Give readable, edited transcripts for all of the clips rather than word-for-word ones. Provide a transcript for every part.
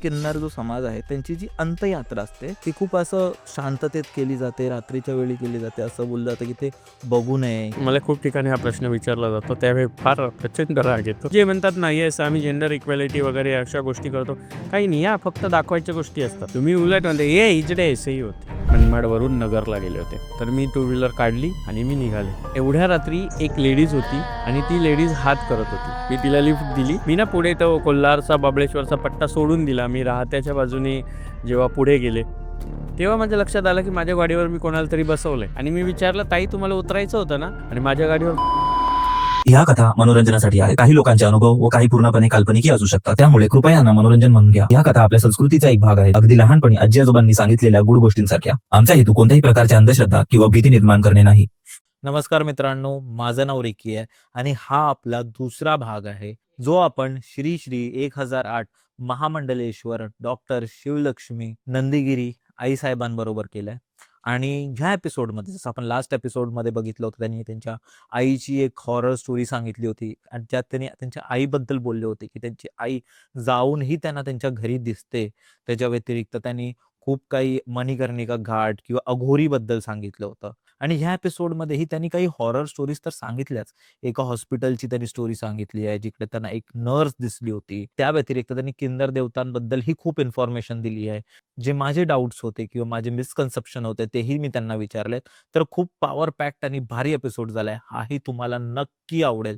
किन्नर जो समाज आहे त्यांची जी अंत्ययात्रा असते ती खूप असं शांततेत केली जाते, रात्रीच्या वेळी केली जाते. असं बोललं जातं की ते बघू नये. मला खूप ठिकाणी हा प्रश्न विचारला जातो, त्यावेळी फार प्रचंड राग येतो. जे म्हणतात ना, येस आम्ही जेंडर इक्वॅलिटी वगैरे अशा गोष्टी करतो, काही नाही, या फक्त दाखवायच्या गोष्टी असतात. तुम्ही उलट म्हणते ये इकडे सही होते. मनमाडवरून नगरला गेले होते, तर मी टू व्हीलर काढली आणि मी निघाले. एवढ्या रात्री एक लेडीज होती आणि ती लेडीज हात करत होती. मी तिला लिफ्ट दिली. मी ना पुढे तो कोल्हारचा बबळेश्वरचा पट्टा सोडून दिला. मी राहत्याच्या बाजूने जेव्हा पुढे गेले तेव्हा माझ्या लक्षात आलं की माझ्या गाडीवर मी कोणाला तरी बसवलंय आणि मी विचारलं, ताई तुम्हाला उतरायचं होतं ना? आणि माझ्या गाडीवर या कथा मनोरंजनासाठी आहे. काही लोकांचे अनुभव व काही पूर्णपणे काल्पनिक असू शकतात. त्यामुळे कृपया यांना मनोरंजन म्हणून घ्या. या कथा आपल्या संस्कृतीचा एक भाग आहे, अगदी लहानपणी आजी आजोबांनी सांगितलेल्या गुड गोष्टींसारख्या. आमचा हेतू कोणत्याही प्रकारच्या अंधश्रद्धा किंवा भीती निर्माण करणे नाही. नमस्कार मित्रांनो, माझं नाव रिकी आहे आणि हा आपला दुसरा भाग आहे जो आपण श्री श्री 1008 महामंडलेश्वर डॉक्टर शिवलक्ष्मी नंदीगिरी आई साहेबांबरोबर केलाय. आणि ह्या एपिसोडमध्ये जसं आपण लास्ट एपिसोडमध्ये बघितलं होतं, त्यांनी त्यांच्या आईची एक हॉरर स्टोरी सांगितली होती आणि त्यात त्यांनी त्यांच्या आईबद्दल बोलले होते की त्यांची आई जाऊनही त्यांना त्यांच्या घरी दिसते. त्याच्या व्यतिरिक्त त्यांनी खूप काही मणिकर्णिका घाट किंवा अघोरीबद्दल सांगितलं होतं. आणि ह्या एपिसोडमध्येही त्यांनी काही हॉरर स्टोरीज तर सांगितल्याच. एका हॉस्पिटलची त्यांनी स्टोरी सांगितली आहे, जिकडे त्यांना एक नर्स दिसली होती. त्या व्यतिरिक्त त्यांनी किन्नर देवतांबद्दलही खूप इन्फॉर्मेशन दिली आहे. जे माझे डाउट्स होते किंवा माझे मिसकन्सेप्शन होते तेही मी त्यांना विचारलेत. तर खूप पॉवर पॅक्ड आणि भारी एपिसोड झालाय. हाही तुम्हाला नक्की आवडेल.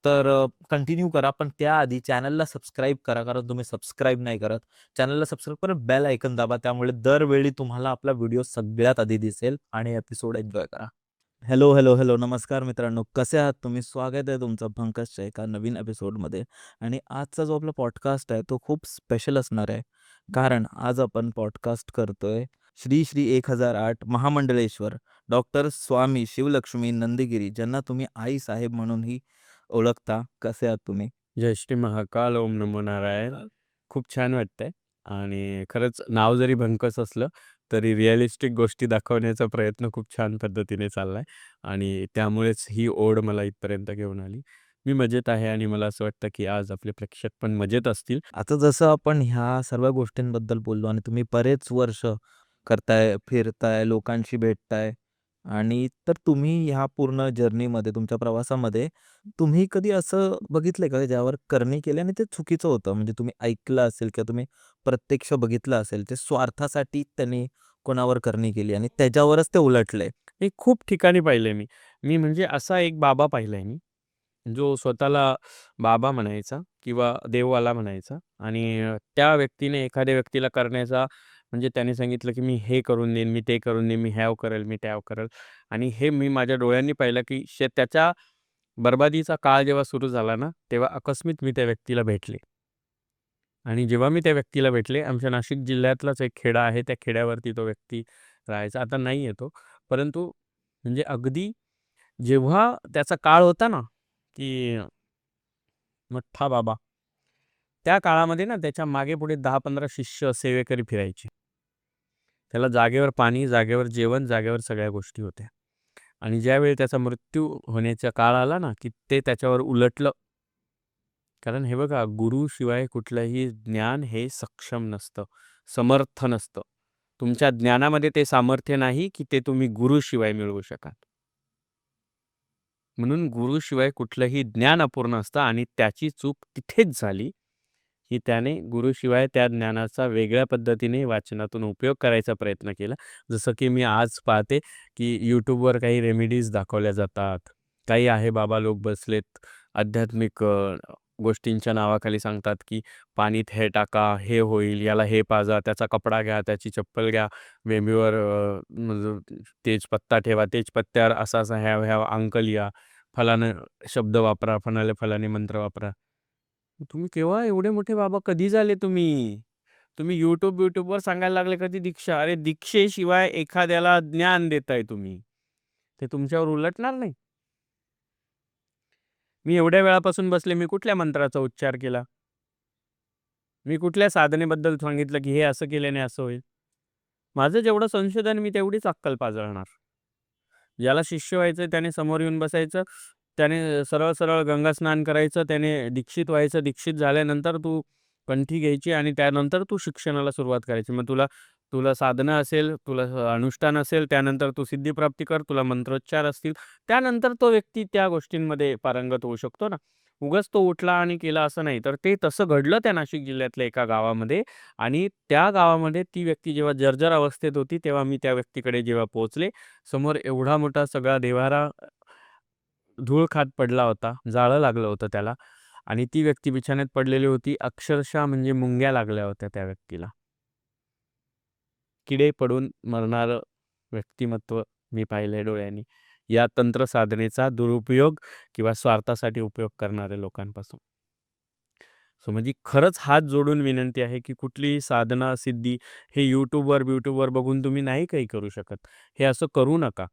तर कंटिन्यू करा. पण त्याआधी चॅनलला सबस्क्राईब करा, कारण तुम्ही सबस्क्राईब नाही करत. चॅनलला सबस्क्राईब करा, बेल आयकन दाबा. त्यामुळे दरवेळी तुम्हाला आपला व्हिडिओ सगळ्यात आधी दिसेल आणि एपिसोड एन्जॉय करा. Hello, hello, hello. नमस्कार मित्रांनो. कसे आहात तुम्ही? स्वागत आहे तुमचं पंकजच्या एका नवीन एपिसोडमध्ये. आणि आजचा जो आपला पॉडकास्ट आहे तो खूप स्पेशल असणार आहे. कारण आज आपण पॉडकास्ट करतोय श्री श्री 1008 महामंडलेश्वर डॉक्टर स्वामी शिवलक्ष्मी नंदीगिरी, ज्यांना तुम्ही आई साहेब म्हणूनही ओळखता. कसे आहात तुम्ही? जय श्री महाकाल, ओम नमो नारायण. खूप छान वाटतंय आणि खरंच नाव जरी भंकस असलं तरी रिअलिस्टिक गोष्टी दाखवण्याचा प्रयत्न खूप छान पद्धतीने चाललाय आणि त्यामुळेच ही ओढ मला इथपर्यंत घेऊन आली. मी मजेत आहे आणि मला असं वाटतं की आज आपले प्रेक्षक पण मजेत असतील. आता जसं आपण ह्या सर्व गोष्टींबद्दल बोललो आणि तुम्ही बरेच वर्ष करताय, फिरताय, लोकांशी भेटताय आणि तर तुम्ही ह्या पूर्ण जर्नीमध्ये, तुमच्या प्रवासामध्ये तुम्ही कधी असं बघितलंय का ज्यावर करणी केली आणि ते चुकीचं होतं? म्हणजे तुम्ही ऐकलं असेल किंवा तुम्ही प्रत्यक्ष बघितलं असेल, ते स्वार्थासाठी त्यांनी कोणावर करणी केली आणि त्याच्यावरच ते उलटलंय. हे खूप ठिकाणी पाहिलंय मी. मी म्हणजे असा एक बाबा पाहिलाय मी, जो स्वतःला बाबा म्हणायचा किंवा देववाला म्हणायचा आणि त्या व्यक्तीने एखाद्या व्यक्तीला करण्याचा म्हणजे त्याने सांगितलं, की मी हे करून देईन, मी ते करून देईन, मी ह्याव करेल, मी त्याव करेल आणि हे मी माझ्या डोळ्यांनी पाहिलं, की त्याच्या बरबादीचा काळ जेव्हा सुरू झाला ना, तेव्हा अकस्मात मी त्या व्यक्तीला भेटले. आणि जेव्हा मी त्या व्यक्तीला भेटले, आमच्या नाशिक जिल्ह्यातलाच एक खेडा आहे, त्या खेड्यावरती तो व्यक्ती राहायचा. आता नाही आहे तो. परंतु म्हणजे अगदी जेव्हा त्याचा काळ होता ना, की मठ्ठा बाबा, त्या काळामध्ये ना त्याच्या मागे-पुढे 10-15 शिष्य सेवेकरी फिरायचे. त्याला जागेवर पाणी, जागेवर जेवण, जागेवर सगळ्या गोष्टी होत्या. आणि ज्यावेळी त्याचा मृत्यू होण्याचा काळ आला ना, की ते त्याच्यावर उलटलं. कारण हे बघा, गुरुशिवाय कुठलंही ज्ञान हे सक्षम नसतं, समर्थ नसतं. तुमच्या ज्ञानामध्ये ते सामर्थ्य नाही, की ते तुम्ही गुरुशिवाय मिळवू शकाल. म्हणून गुरुशिवाय कुठलंही ज्ञान अपूर्ण असतं आणि त्याची चूक तिथेच झाली, की त्याने गुरुशिवाय त्या ज्ञानाचा वेगळ्या पद्धतीने वाचनातून उपयोग करायचा प्रयत्न केला. जसं की मी आज पाहते, की YouTubeवर काही रेमेडीज दाखवल्या जातात. काही आहे बाबा लोक बसलेत आध्यात्मिक गोष्टींच्या नावाखाली सांगतात, की पाणीत हे टाका, हे होईल, याला हे पाजा, त्याचा कपडा घ्या, त्याची चप्पल घ्या, वेंबीवर म्हणजे तेजपत्ता ठेवा, तेजपत्त्यावर असा-असा ह्या अंक लिहा, फलानं शब्द वापरा, फलाने मंत्र वापरा. तुम्ही केव्हा एवढे मोठे बाबा कधी झाले तुम्ही? तुम्ही YouTubeवर सांगायला लागले कधी दीक्षा. अरे दीक्षेशिवाय एखाद्याला ज्ञान देताय तुम्ही. ते तुमच्यावर उलटणार नाही. मी एवढ्या वेळापासून बसले, मी कुठल्या मंत्राचा उच्चार केला? मी कुठल्या साधनेबद्दल सांगितलं, की हे असं केल्याने असं होईल? माझं जेवढं संशोधन मी तेवढीच अक्कल पाजळणार. ज्याला शिष्य व्हायचं त्याने समोर येऊन बसायचं. त्याने सरळ-सरळ गंगा स्नान करायचं. त्याने दीक्षित व्हायचं. दीक्षित झाल्यानंतर तू कंठी घ्यायची आणि त्यानंतर तू शिक्षणाला सुरुवात करायची. मग तुला तुला साधना असेल, तुला अनुष्ठान असेल, त्यानंतर तू सिद्धिप्राप्ती कर, तुला मंत्रोच्चार असतील, त्यानंतर तो व्यक्ती त्या गोष्टींमध्ये पारंगत होऊ शकतो ना. उगाच तो उठला आणि केला असं नाही. तर ते तसं घडलं त्या नाशिक जिल्ह्यातल्या एका गावामध्ये आणि त्या गावामध्ये ती व्यक्ती जेव्हा जर्जर अवस्थेत होती, तेव्हा मी त्या व्यक्तीकडे जेव्हा पोहोचले, समोर एवढा मोठा सगळा देव्हारा धूळ खात पडला होता, जाळं लागलं होतं त्याला आणि ती व्यक्ती बिछान्यात पडलेली होती. अक्षरशः म्हणजे मुंग्या लागल्या होत्या त्या व्यक्तीला. किडे पडून मरणारं व्यक्तिमत्व मी पाहिलंय डोळ्यांनी. या तंत्र साधनेचा दुरुपयोग किंवा स्वार्थासाठी उपयोग करणाऱ्या लोकांपासून. सो म्हणजे खरंच हात जोडून विनंती आहे, की कुठलीही साधना, सिद्धी हे YouTubeवर बघून तुम्ही नाही काही करू शकत. हे असं करू नका.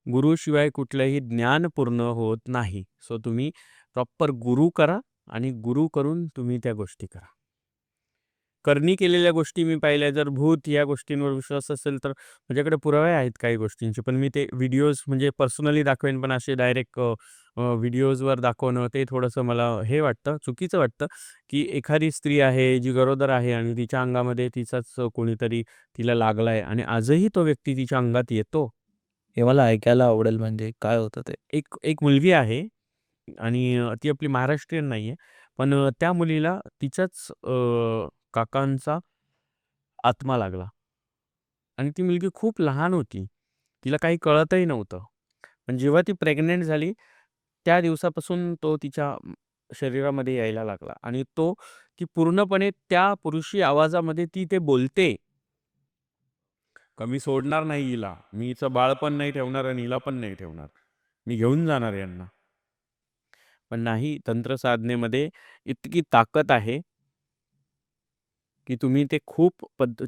गुरुशिवाय कुठलंही ज्ञान पूर्ण होत नाही. सो तुम्ही प्रॉपर गुरु करा आणि गुरु करून तुम्ही त्या गोष्टी करा. करणी केलेल्या गोष्टी मी पाहिल्या. जर भूत या गोष्टींवर विश्वास असेल तर माझ्याकडे पुरावे आहेत काही गोष्टींचे. पण मी ते व्हिडिओज म्हणजे पर्सनली दाखवेन, पण असे डायरेक्ट व्हिडिओजवर दाखवणं ते थोडंसं मला हे वाटतं, चुकीचं वाटतं, की एखादी स्त्री आहे, जी गरोदर आहे आणि तिच्या अंगामध्ये तिचाच कोणीतरी तिला लागलाय आणि आजही तो व्यक्ती तिच्या अंगात येतो. हे मला ऐकायला आवडेल म्हणजे काय होतं ते? एक एक मुलगी आहे आणि ती आपली महाराष्ट्रीयन नाहीये. पण त्या मुलीला तिच्याच काकांचा आत्मा लागला आणि ती मुलगी खूप लहान होती. तिला काही कळतही नव्हतं. पण जेव्हा ती प्रेग्नंट झाली, त्या दिवसापासून तो तिच्या शरीरामध्ये यायला लागला आणि ती पूर्णपणे त्या पुरुषी आवाजामध्ये ती ते बोलते. का मी सोडणार नाही हिला. मी हिचं बाळ पण नाही ठेवणार आणि हिला पण नाही ठेवणार. मी घेऊन जाणार यांना. पण नाही, तंत्र साधनेमध्ये इतकी ताकद आहे, की तुम्ही ते खूप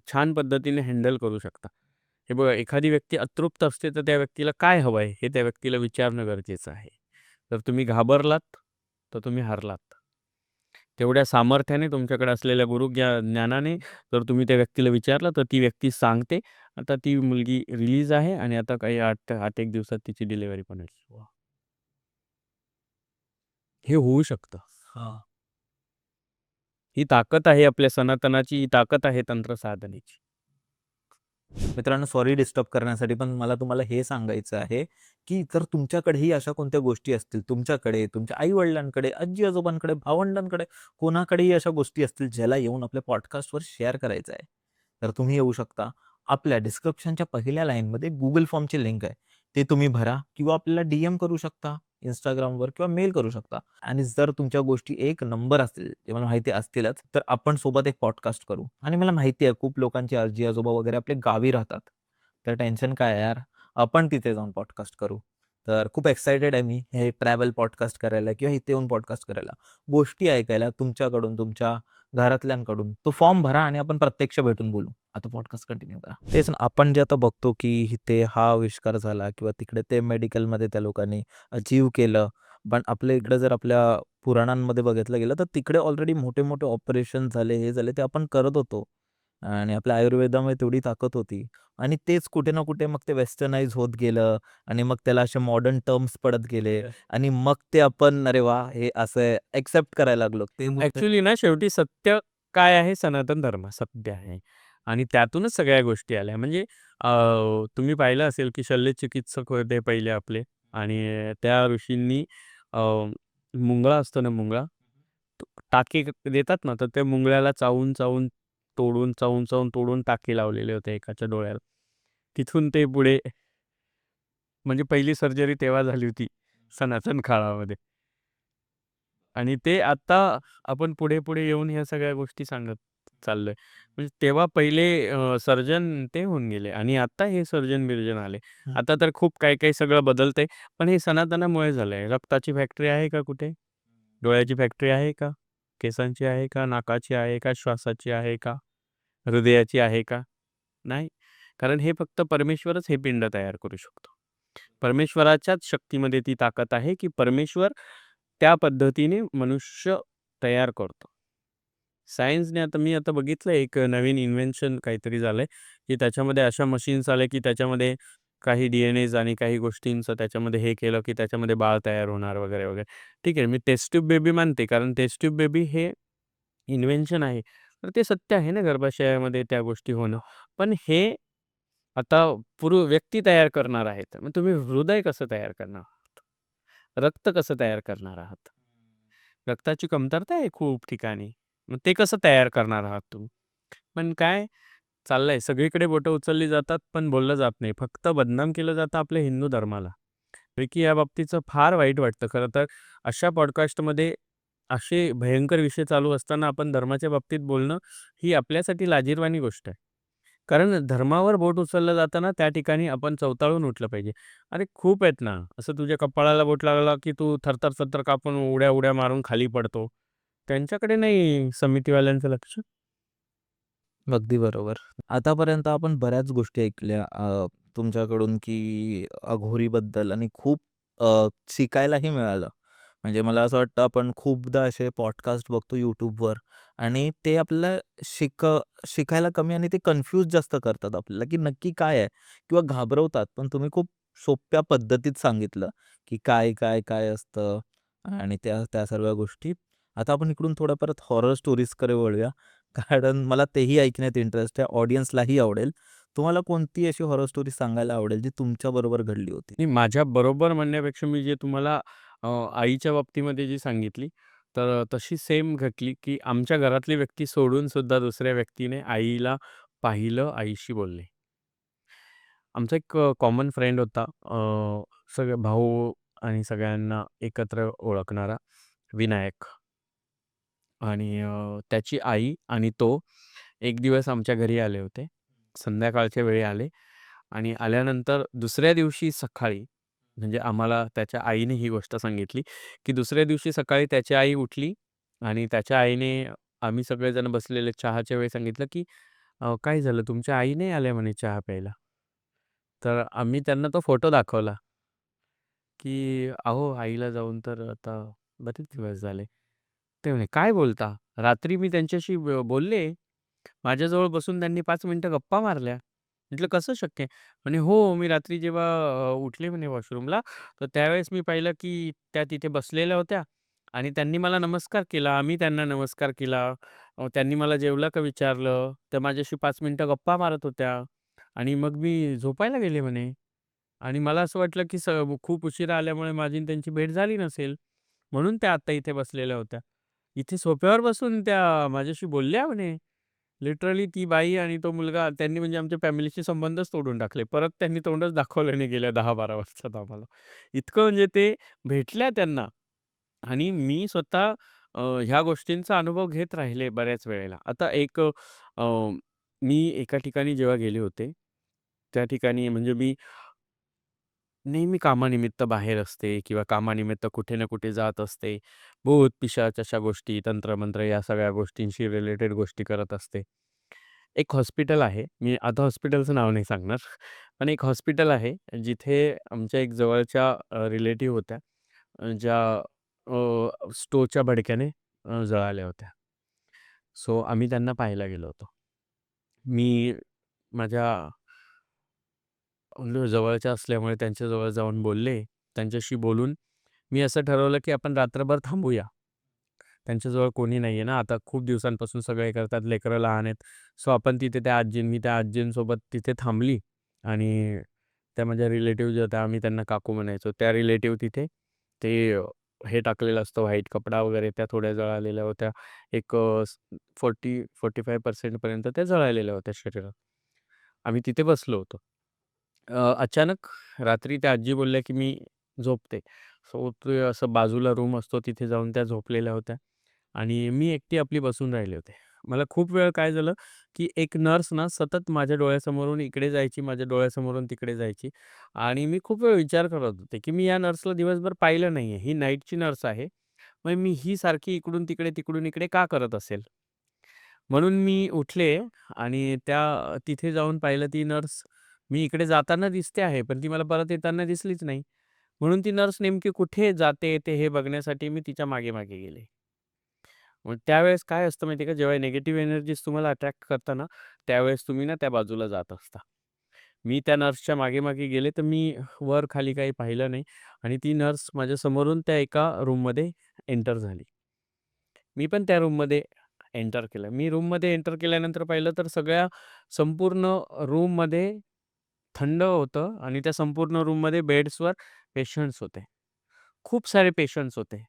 छान पद्धतीने हँडल करू शकता. हे बघा, एखादी व्यक्ती अतृप्त असते, तर त्या व्यक्तीला काय हवंय हे त्या व्यक्तीला विचारणं गरजेचं आहे. जर तुम्ही घाबरलात, तर तुम्ही हारलात. तेवढ्या सामर्थ्याने तुमच्याकडे असलेल्या ज्ञानाने जर तुम्ही त्या व्यक्तीला विचारलं, तर ती व्यक्ती सांगते. आता ती मुलगी रिलीज आहे आणि आता काही 8 एक दिवसात तिची डिलिव्हरी पण होईल. हे होऊ शकतं. हां. ही ताकद आहे आपल्या सनातनाची, ही ताकद आहे तंत्र साधनेची. मित्रांनो, सॉरी डिस्टर्ब करण्यासाठी, पण मला तुम्हाला हे सांगायचं आहे, की जर तुमच्याकडेही अशा कोणत्या गोष्टी असतील, तुमच्याकडे, तुमच्या आई-वडिलांकडे, आजी-आजोबांकडे, भावंडांकडे, कोणाकडेही अशा गोष्टी असतील, ज्याला येऊन आपल्या पॉडकास्टवर शेअर करायचं आहे, तर तुम्ही येऊ शकता. आपल्या डिस्क्रिप्शनच्या पहिल्या लाईनमध्ये Google फॉर्मची लिंक आहे. ते तुम्ही भरा किंवा आपल्याला DM करू शकता Instagramवर किंवा मेल करू शकता. आणि जर तुमच्या गोष्टी एक नंबर असतील, जे मला माहिती असतीलच, तर आपण सोबत एक पॉडकास्ट करू. आणि मला माहिती आहे खूप लोकांची आजी-आजोबा वगैरे आपले गावी राहतात. तर टेन्शन काय आहे यार, आपण तिथे जाऊन पॉडकास्ट करू. तर खूप एक्सायटेड आहे मी हे ट्रॅव्हल पॉडकास्ट करायला किंवा इथे येऊन पॉडकास्ट करायला. गोष्टी ऐकायला तुमच्याकडून, तुमच्या घरातल्यांकडून. तो फॉर्म भरा आणि आपण प्रत्यक्ष भेटून बोलू. आता पॉडकास्ट कंटिन्यू करा. तेच ना, आपण जे आता बघतो, की इथे हा आविष्कार झाला किंवा तिकडे ते मेडिकलमध्ये त्या लोकांनी अचीव्ह केलं. पण आपल्या इकडे जर आपल्या पुराणांमध्ये बघितलं गेलं, तर तिकडे ऑलरेडी मोठे-मोठे ऑपरेशन झाले, हे झाले, ते आपण करत होतो. आणि आपल्या आयुर्वेदामध्ये तेवढी ताकद होती. आणि तेच कुठे ना कुठे मग ते वेस्टर्नाइज होत गेलं आणि मग त्याला असे मॉडर्न टर्म्स पडत गेले आणि मग ते आपण अरे वाह! हे असं एक्सेप्ट करायला लागलो. ते मुद्दे ॲक्चुअली ना, शेवटी सत्य काय आहे? सनातन धर्म सत्य आहे आणि त्यातूनच सगळ्या गोष्टी आल्या. म्हणजे अ, तुम्ही पाहिलं असेल, की शल्यचिकित्सक होते पहिले आपले आणि त्या ऋषींनी अ, मुंगळा असतो ना, मुंगळा, टाके देतात ना, तर त्या मुंगळ्याला चावून तोडून टाके लावलेले होते एकाच्या डोळ्याला. तिथून ते पुढे म्हणजे पहिली सर्जरी तेव्हा झाली होती सनातन काळामध्ये. आणि ते आता आपण पुढे येऊन ह्या सगळ्या गोष्टी सांगत चाललोय. म्हणजे तेव्हा पहिले सर्जन ते होऊन गेले आणि आता हे सर्जन-बिर्जन आले. हं. आता तर खूप काही-काही सगळं बदलतंय. पण हे सनातनामुळे झालंय. रक्ताची फॅक्टरी आहे का कुठे? डोळ्याची फॅक्टरी आहे का? केसांची आहे का? नाकाची आहे का? श्वासाची आहे का? हृदयाची आहे का? नाही. कारण हे फक्त परमेश्वरच हे पिंड तयार करू शकतो. परमेश्वराच्याच शक्तीमध्ये ती ताकद आहे, की परमेश्वर त्या पद्धतीने मनुष्य तयार करतो. सायन्सने मी आता बघितलं एक नवीन इन्व्हेन्शन काहीतरी झालंय, की त्याच्यामध्ये अशा मशीन्स आल्या, की त्याच्यामध्ये काही डी-एन-एज आणि काही गोष्टींचं त्याच्यामध्ये हे केलं, की त्याच्यामध्ये बाळ तयार होणार वगैरे, वगैरे. ठीक आहे, मी टेस्ट ट्यूब बेबी मानते, कारण टेस्ट ट्यूब बेबी हे इन्व्हेन्शन आहे. तर ते सत्य आहे ना गर्भाशयामध्ये त्या गोष्टी होणं. पण हे आता व्यक्ती तयार करणार आहेत. मग तुम्ही हृदय कसं तयार करणार आहात? रक्त कसं तयार करणार आहात? रक्ताची कमतरता आहे खूप ठिकाणी. मग ते कसं तयार करणार आहात तुम्ही? पण काय चाललंय सगळीकडे बोटं उचलली जातात, पण बोललं जात नाही. फक्त बदनाम केलं जातं आपल्या हिंदू धर्माला. की या बाबतीचं फार वाईट वाटतं खरं तर. अशा पॉडकास्टमध्ये असे भयंकर विषय चालू असताना आपण धर्माच्या बाबतीत बोलणं ही आपल्यासाठी लाजिरवाणी गोष्ट आहे. कारण धर्मावर बोट उचललं जातं त्या ठिकाणी आपण चवताळून उठलं पाहिजे. अरे खूप आहेत ना, असं तुझ्या कपाळाला बोट लागला की तू थरथर कापून उड्या मारून खाली पडतो. त्यांच्याकडे नाही समितीवाल्यांचं लक्ष. अगदी बरोबर. आतापर्यंत आपण बऱ्याच गोष्टी ऐकल्या तुमच्याकडून की अघोरीबद्दल आणि खूप शिकायलाही मिळालं. म्हणजे मला असं वाटतं आपण खूपदा असे पॉडकास्ट बघतो YouTubeवर आणि ते आपल्याला शिकायला कमी आणि ते कन्फ्यूज जास्त करतात आपल्याला, की नक्की काय आहे? किंवा घाबरवतात. पण तुम्ही खूप सोप्या पद्धतीत सांगितलं, की काय असतं आणि त्या त्या सर्व गोष्टी. आता आपण इकडून थोडं परत हॉरर स्टोरीजकडे वळूया. कारण मला तेही ऐकण्यात इंटरेस्ट आहे. ऑडियन्सलाही आवडेल. तुम्हाला कोणती अशी हॉरर स्टोरी सांगायला आवडेल, जी तुमच्याबरोबर घडली होती? नाही माझ्याबरोबर म्हणण्यापेक्षा मी जे तुम्हाला आईच्या बाबतीमध्ये जी सांगितली, तर तशी सेम घटली, की आमच्या घरातली व्यक्ती सोडून सुद्धा दुसऱ्या व्यक्तीने आईला पाहिलं, आईशी बोलले. आमचा एक कॉमन फ्रेंड होता. सगळे भाऊ आणि सगळ्यांना एकत्र ओळखणारा विनायक आणि त्याची आई आणि तो एक दिवस आमच्या घरी आले होते. संध्याकाळच्या वेळी आले आणि आल्यानंतर दुसऱ्या दिवशी सकाळी म्हणजे आम्हाला त्याच्या आईने ही गोष्ट सांगितली, की दुसऱ्या दिवशी सकाळी त्याची आई उठली आणि त्याच्या आईने आम्ही सगळेजण बसलेले चहाच्या वेळी सांगितलं, की "काय झालं तुमच्या आई नाही आल्या म्हणे चहा प्यायला." तर आम्ही त्यांना तो फोटो दाखवला, की "अहो आईला जाऊन तर आता बरेच दिवस झाले." ते म्हणे, "काय बोलता? रात्री मी त्यांच्याशी बोलले. माझ्याजवळ बसून त्यांनी 5 मिनिटं गप्पा मारल्या." म्हटलं, "कसं शक्य आहे?" म्हणे, "हो, मी रात्री जेव्हा उठले म्हणे वॉशरूमला, तर त्यावेळेस मी पाहिलं की त्या तिथे बसलेल्या होत्या आणि त्यांनी मला नमस्कार केला. मी त्यांना नमस्कार केला. त्यांनी मला जेवला का विचारलं. त्या माझ्याशी 5 मिनिटं गप्पा मारत होत्या आणि मग मी झोपायला गेले" म्हणे. आणि मला असं वाटलं की खूप उशिरा आल्यामुळे माझी आणि त्यांची भेट झाली नसेल. म्हणून त्या आत्ता इथे बसलेल्या होत्या. इथे सोफ्यावर बसून त्या माझ्याशी बोलल्या म्हणे. लिटरली ती बाई आणि तो मुलगा त्यांनी म्हणजे आमच्या फॅमिलीचे संबंधच तोडून टाकले. परत त्यांनी तोंडच दाखवलं नाही गेल्या 10-12 वर्षात आम्हाला. इतकं म्हणजे ते भेटल्या त्यांना आणि मी स्वतः ह्या गोष्टींचा अनुभव घेत राहिले बऱ्याच वेळेला. आता मी एका ठिकाणी जेव्हा गेले होते, त्या ठिकाणी म्हणजे मी नेहमी कामानिमित्त बाहेर असते किंवा कामानिमित्त कुठे ना कुठे जात असते. भूत, पिशाच अशा गोष्टी, तंत्रमंत्र या सगळ्या गोष्टींशी रिलेटेड गोष्टी करत असते. एक हॉस्पिटल आहे. मी आता हॉस्पिटलचं नाव नाही सांगणार. पण एक हॉस्पिटल आहे जिथे आमच्या एक जवळच्या रिलेटिव्ह होत्या. ज्या स्टोव्हच्या भडक्याने जळाल्या होत्या. सो आम्ही त्यांना पाहायला गेलो होतो. मी माझ्या जवळच्या असल्यामुळे त्यांच्याजवळ जाऊन बोलले. त्यांच्याशी बोलून मी असं ठरवलं, की आपण रात्रभर थांबूया. त्यांच्याजवळ कोणी नाहीये ना, आता खूप दिवसांपासून सगळे करतात, लेकरं लहान आहेत. सो आपण तिथे मी त्या आजींसोबत तिथे थांबली आणि त्या माझ्या रिलेटिव्ह ज्या होत्या, आम्ही त्यांना काकू म्हणायचो. त्या रिलेटिव्ह तिथे ते हे टाकलेलं असतं व्हाईट कपडा वगैरे, त्या थोड्या जळालेल्या होत्या. एक 40-45% पर्यंत त्या जळालेल्या होत्या शरीरात. आम्ही तिथे बसलो होतो. अचानक रात्री त्या आजी बोलल्या, की "मी झोपते." सो ते असं बाजूला रूम असतो तिथे जाऊन त्या झोपलेल्या होत्या आणि मी एकटी आपली बसून राहिले होते. मला खूप वेळ काय झालं, की एक नर्स ना सतत माझ्या डोळ्यासमोरून इकडे जायची, माझ्या डोळ्यासमोरून तिकडे जायची आणि मी खूप वेळ विचार करत होते, की मी या नर्सला दिवसभर पाहिलं नाहीये. ही नाईटची नर्स आहे. मग मी ही सारखी इकडून तिकडे, तिकडून इकडे का करत असेल? म्हणून मी उठले आणि तिथे जाऊन पाहिलं ती नर्स मी इकडे जाताना दिसते आहे, पण ती मला परत येताना दिसलीच नाही. म्हणून ती नर्स नेमकी कुठे जाते येते हे बघण्यासाठी मी तिच्या मागे-मागे गेले. मग त्यावेळेस काय असतं माहिती आहे का, जेव्हा निगेटिव्ह एनर्जीज तुम्हाला अट्रॅक्ट करतात ना, त्यावेळेस तुम्ही ना त्या बाजूला जात असता. मी त्या नर्सच्या मागे-मागे गेले, तर मी वर-खाली काही पाहिलं नाही आणि ती नर्स माझ्या समोरून त्या एका रूममध्ये एंटर झाली. मी पण त्या रूममध्ये एंटर केलं. मी रूममध्ये एंटर केल्यानंतर पाहिलं तर सगळ्या संपूर्ण रूममध्ये थंड होतं आणि त्या संपूर्ण रूममध्ये बेड्सवर पेशंट्स होते. खूप सारे पेशंट्स होते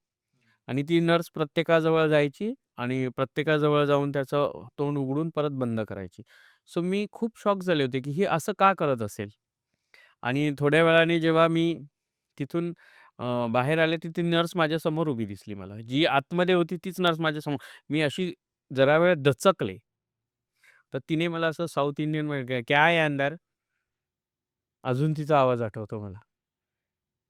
आणि ती नर्स प्रत्येकाजवळ जायची आणि प्रत्येकाजवळ जाऊन त्याचं तोंड उघडून परत बंद करायची. सो मी खूप शॉक झाले होते, की ही असं का करत असेल? आणि थोड्या वेळाने जेव्हा मी तिथून बाहेर आले, तर ती नर्स माझ्यासमोर उभी दिसली मला. जी आतमध्ये होती तीच नर्स माझ्यासमोर. मी अशी जरा वेळ दचकले. तर तिने मला असं साउथ इंडियनमध्ये "क्या है अंदर?" अजून तिचा आवाज आठवतो मला.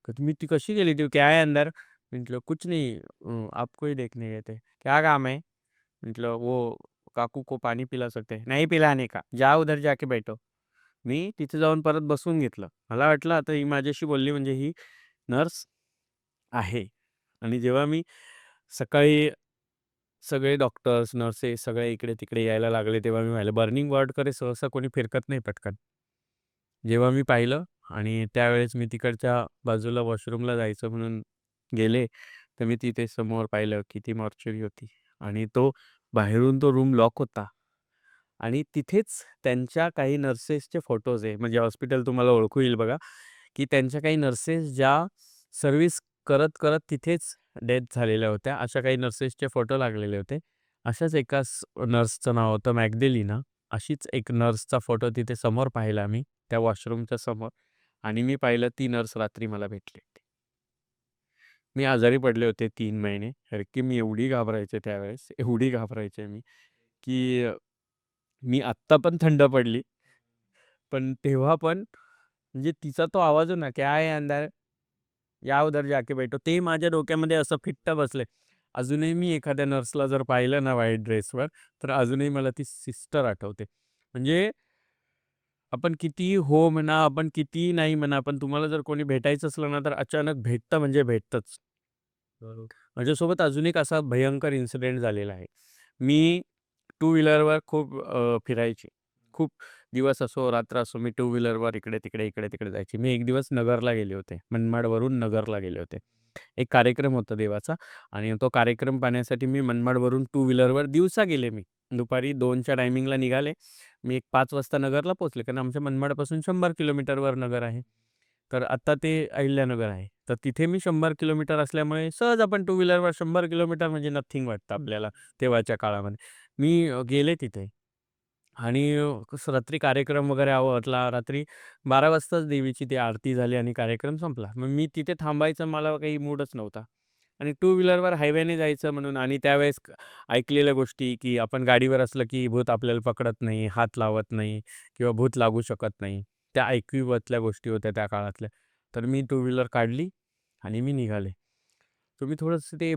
तर मी ती कशी गेली ती "क्या है अंदर?" म्हटलं "कुछ नहीं आपको ही देखने गए थे." "क्या काम है?" म्हटलं "वो काकू को पानी पिला सकते हैं." "नहीं पिलाने का. जाओ उधर जाके बैठो." मी तिथे जाऊन परत बसून घेतलं. मला वाटलं आता ही माझ्याशी बोलली म्हणजे ही नर्स आहे. आणि जेव्हा मी सकाळी सगळे डॉक्टर्स, नर्सेस सगळे इकडे-तिकडे यायला लागले, तेव्हा मी पाहिलं बर्निंग वॉर्डकडे सहसा कोणी फिरकत नाही पटकन. जेव्हा मी पाहिलं आणि त्यावेळेस मी तिकडच्या बाजूला वॉशरूमला जायचं म्हणून गेले, तर मी तिथे समोर पाहिलं की ती मॉर्चरी होती आणि बाहेरून तो रूम लॉक होता आणि तिथेच त्यांच्या काही नर्सेसचे फोटोज आहे. म्हणजे हॉस्पिटल तुम्हाला ओळखू येईल बघा, की त्यांच्या काही नर्सेस ज्या सर्व्हिस करत तिथेच डेथ झालेल्या होत्या. अशा काही नर्सेसचे फोटो लागलेले होते. अशाच एका नर्सचं नाव होतं मॅग्डेलिना. अशीच एक नर्सचा फोटो तिथे समोर पाहिला मी, त्या वॉशरूमच्या समोर आणि मी पाहिलं ती नर्स रात्री मला भेटली होती. मी आजारी पडले होते 3 महिने. कारण की मी एवढी घाबरायचे त्यावेळेस, एवढी घाबरायचे मी, की मी आत्ता पण थंड पडली. पण तेव्हा पण म्हणजे तिचा तो आवाज आहे ना, "क्या है अंदर? या उधर जाके बैठो." ते माझ्या डोक्यामध्ये असं फिट्ट बसले. अजूनही मी एखाद्या नर्सला जर पाहिलं ना व्हाईट ड्रेसवर, तर अजूनही मला ती सिस्टर आठवते. म्हणजे आपण कितीही हो म्हणा, आपण कितीही नाही म्हणा, पण तुम्हाला जर कोणी भेटायचं असलं ना, तर अचानक भेटतं म्हणजे भेटतंच. बरोबर. माझ्यासोबत अजून एक असा भयंकर इन्सिडेंट झालेला आहे. मी टू व्हीलरवर खूप फिरायची. खूप दिवस असो, रात्र असो, मी टू व्हीलरवर इकडे-तिकडे, इकडे-तिकडे जायची. मी एक दिवस नगरला गेले होते. मनमाडवरून नगरला गेले होते. एक कार्यक्रम होता देवाचा आणि तो कार्यक्रम पाहण्यासाठी मी मनमाडवरून टू व्हीलरवर दिवसा गेले मी. दुपारी 2च्या टायमिंगला निघाले. मी एक 5 वाजता नगरला पोहोचले. कारण आमच्या मनमाडपासून 100 किलोमीटरवर नगर आहे. तर आता ते अहिल्यानगर आहे. तर तिथे मी 100 किलोमीटर असल्यामुळे सहज आपण टू व्हीलरवर 100 किलोमीटर म्हणजे नथिंग वाटतं आपल्याला तेव्हाच्या काळामध्ये. मी गेले तिथे आणि कसं रात्री कार्यक्रम वगैरे आवरला. रात्री 12 वाजताच देवीची ती आरती झाली आणि कार्यक्रम संपला. मग मी तिथे थांबायचा मला काही मूडच नव्हता आणि टू व्हीलरवर हायवेने जायचं म्हणून आणि त्यावेळेस ऐकलेल्या गोष्टी, की आपण गाडीवर असलं की भूत आपल्याला पकडत नाही, हात लावत नाही किंवा भूत लागू शकत नाही. त्या ऐकिवातल्या गोष्टी होत्या त्या काळातल्या. तर मी टू व्हीलर काढली आणि मी निघाले. तुम्ही थोडंसं ते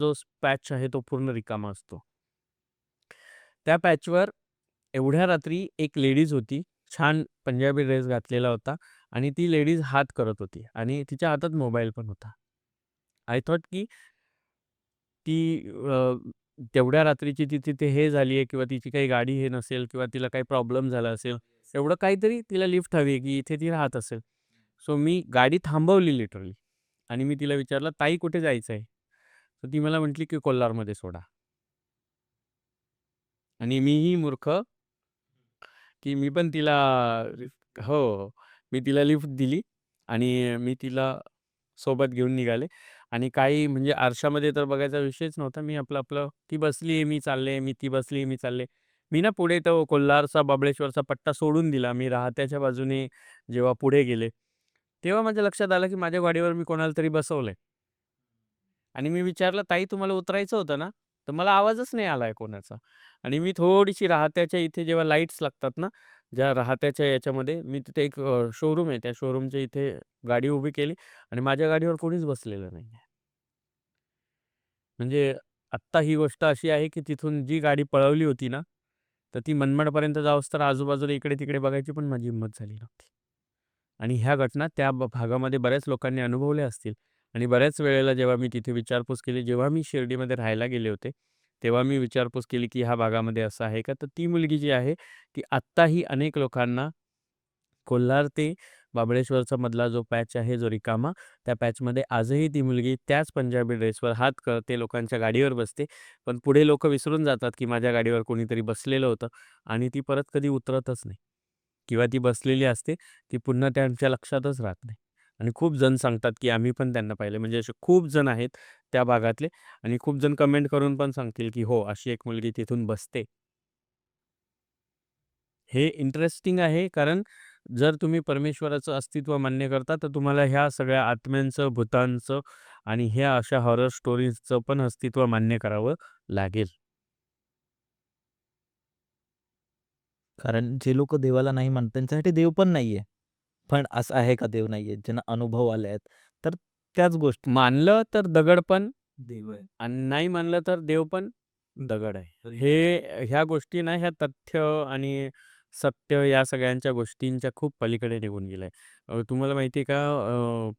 जो पॅच आहे तो पूर्ण रिकामा असतो. त्या पॅचवर एवढ्या रात्री एक लेडीज होती. छान पंजाबी ड्रेस घातलेला होता आणि ती लेडीज हात करत होती आणि तिच्या हातात मोबाईल पण होता. आय थॉट की ती तेवढ्या रात्रीची ती तिथे हे झाली आहे किंवा तिची काही गाडी हे नसेल किंवा तिला काही प्रॉब्लेम झाला असेल. एवढं काहीतरी तिला लिफ्ट हवी आहे की इथे ती राहत असेल. सो मी गाडी थांबवली लिटरली आणि मी तिला विचारलं, "ताई कुठे जायचं आहे?" तर ती मला म्हटली की "कोल्हारमध्ये सोडा." आणि मीही मूर्ख की मी पण तिला हो, मी तिला लिफ्ट दिली आणि मी तिला सोबत घेऊन निघाले आणि काही म्हणजे आरशामध्ये तर बघायचा विषयच नव्हता. मी आपलं-आपलं ती बसली आहे, मी चालले, ती बसली, मी चालले. मी ना पुढे तो कोल्हारचा, महाबळेश्वरचा पट्टा सोडून दिला. मी राहत्याच्या बाजूने जेव्हा पुढे गेले, तेव्हा माझ्या लक्षात आलं की माझ्या गाडीवर मी कोणाला तरी बसवलंय आणि मी विचारलं, "ताई तुम्हाला उतरायचं होतं ना?" तर मला आवाजच नाही आलाय कोणाचा आणि मी थोडीशी राहत्याच्या इथे जेव्हा लाईट्स लागतात ना, ज्या राहत्याच्या याच्यामध्ये मी तिथे एक शोरूम आहे. त्या शोरूमच्या इथे गाडी उभी केली आणि माझ्या गाडीवर कोणीच बसलेलं नाहीये. म्हणजे आत्ता ही गोष्ट अशी आहे, की तिथून जी गाडी पळवली होती ना, तर ती मनमाडपर्यंत जाऊस्तोवर आजूबाजूला इकडे-तिकडे बघायची पण माझी हिंमत झाली नव्हती. आणि ह्या घटना त्या भागामध्ये बऱ्याच लोकांनी अनुभवल्या असतील आणि बऱ्याच वेळेला जेव्हा मी तिथे विचारपूस केली, जेव्हा मी शिर्डीमध्ये राहायला गेले होते, तेव्हा मी विचारपूस केली, की ह्या भागामध्ये असं आहे का? तर ती मुलगी जी आहे, ती आत्ताही अनेक लोकांना कोल्हार ते महाबळेश्वरचा मधला जो पॅच आहे जो रिकामा, त्या पॅचमध्ये आजही ती मुलगी त्याच पंजाबी ड्रेसवर हात करते, लोकांच्या गाडीवर बसते. पण पुढे लोकं विसरून जातात, की माझ्या गाडीवर कोणीतरी बसलेलं होतं आणि ती परत कधी उतरतच नाही किंवा ती बसलेली असते, ती पुन्हा त्यांच्या लक्षातच राहत नाही. आणि खूप जण सांगतात, की आम्ही पण त्यांना पाहिलं. म्हणजे असे खूप जण आहेत त्या भागातले आणि खूप जण कमेंट करून पण सांगतील, की हो, अशी एक मुलगी तिथून बसते. हे इंटरेस्टिंग आहे कारण जर तुम्ही परमेश्वराचं अस्तित्व मान्य करता, तर तुम्हाला ह्या सगळ्या आत्म्यांचं, भूतांचं आणि ह्या अशा हॉरर स्टोरीजचं पण अस्तित्व मान्य करावं लागेल. कारण जे लोक देवाला नाही मानतात त्यांच्यासाठी देव पण नाहीये. पण असं आहे का देव नाहीये? ज्यांना अनुभव आले आहेत. तर त्याच गोष्टी मानलं तर दगड पण देव आहे. आणि नाही मानलं तर देव पण दगड आहे. ह्या गोष्टी ना, ह्या तथ्य आणि सत्य या सगळ्यांच्या गोष्टींच्या खूप पलीकडे निघून गेल्या तुम्हाला माहिती आहे का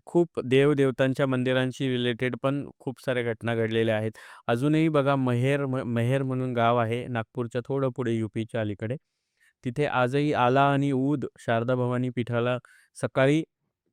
खूप देव-देवतांच्या मंदिरांशी रिलेटेड पण खूप साऱ्या घटना घडलेल्या आहेत. अजूनही बघा मेहेर म्हणून गाव आहे नागपूरच्या थोडं पुढे यूपीच्या अलीकडे. तिथे आजही आला आणि ऊद शारदा भवानी पीठाला सकाळी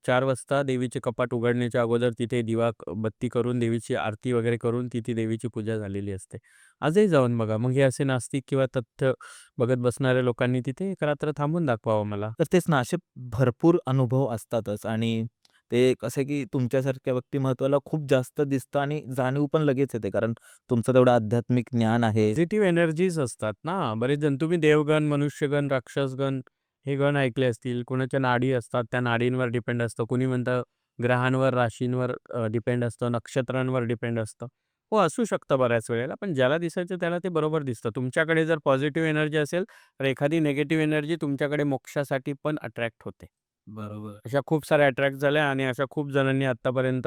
4 वाजता देवीचे कपाट उघडण्याच्या अगोदर तिथे दिवा बत्ती करून देवीची आरती वगैरे करून तिथे देवीची पूजा झालेली असते. आजही जाऊन बघा. मग हे असे नास्तिक किंवा तथ्य बघत बसणाऱ्या लोकांनी तिथे एक रात्र थांबून दाखवावं मला. तर तेच ना, असे भरपूर अनुभव असतातच आणि ते कसं आहे, की तुमच्यासारख्या व्यक्तिमत्त्वाला खूप जास्त दिसतं आणि जाणीव पण लगेच येते. कारण तुमचं तेवढं आध्यात्मिक ज्ञान आहे. पॉझिटिव्ह एनर्जीज असतात ना. बरेच जण तुम्ही देवगण, मनुष्यगण, राक्षसगण हे गण ऐकले असतील. कोणाच्या नाडी असतात, त्या नाडींवर डिपेंड असतं. कोणी म्हणतं ग्रहांवर, राशींवर डिपेंड असतं, नक्षत्रांवर डिपेंड असतं. हो, असू शकतं बऱ्याच वेळेला, पण ज्याला दिसायचं त्याला ते बरोबर दिसतं. तुमच्याकडे जर पॉझिटिव्ह एनर्जी असेल, तर एखादी निगेटिव्ह एनर्जी तुमच्याकडे मोक्षासाठी पण अट्रॅक्ट होते. बरोबर. अशा खूप साऱ्या अट्रॅक्ट झाल्या आणि अशा खूप जणांनी आत्तापर्यंत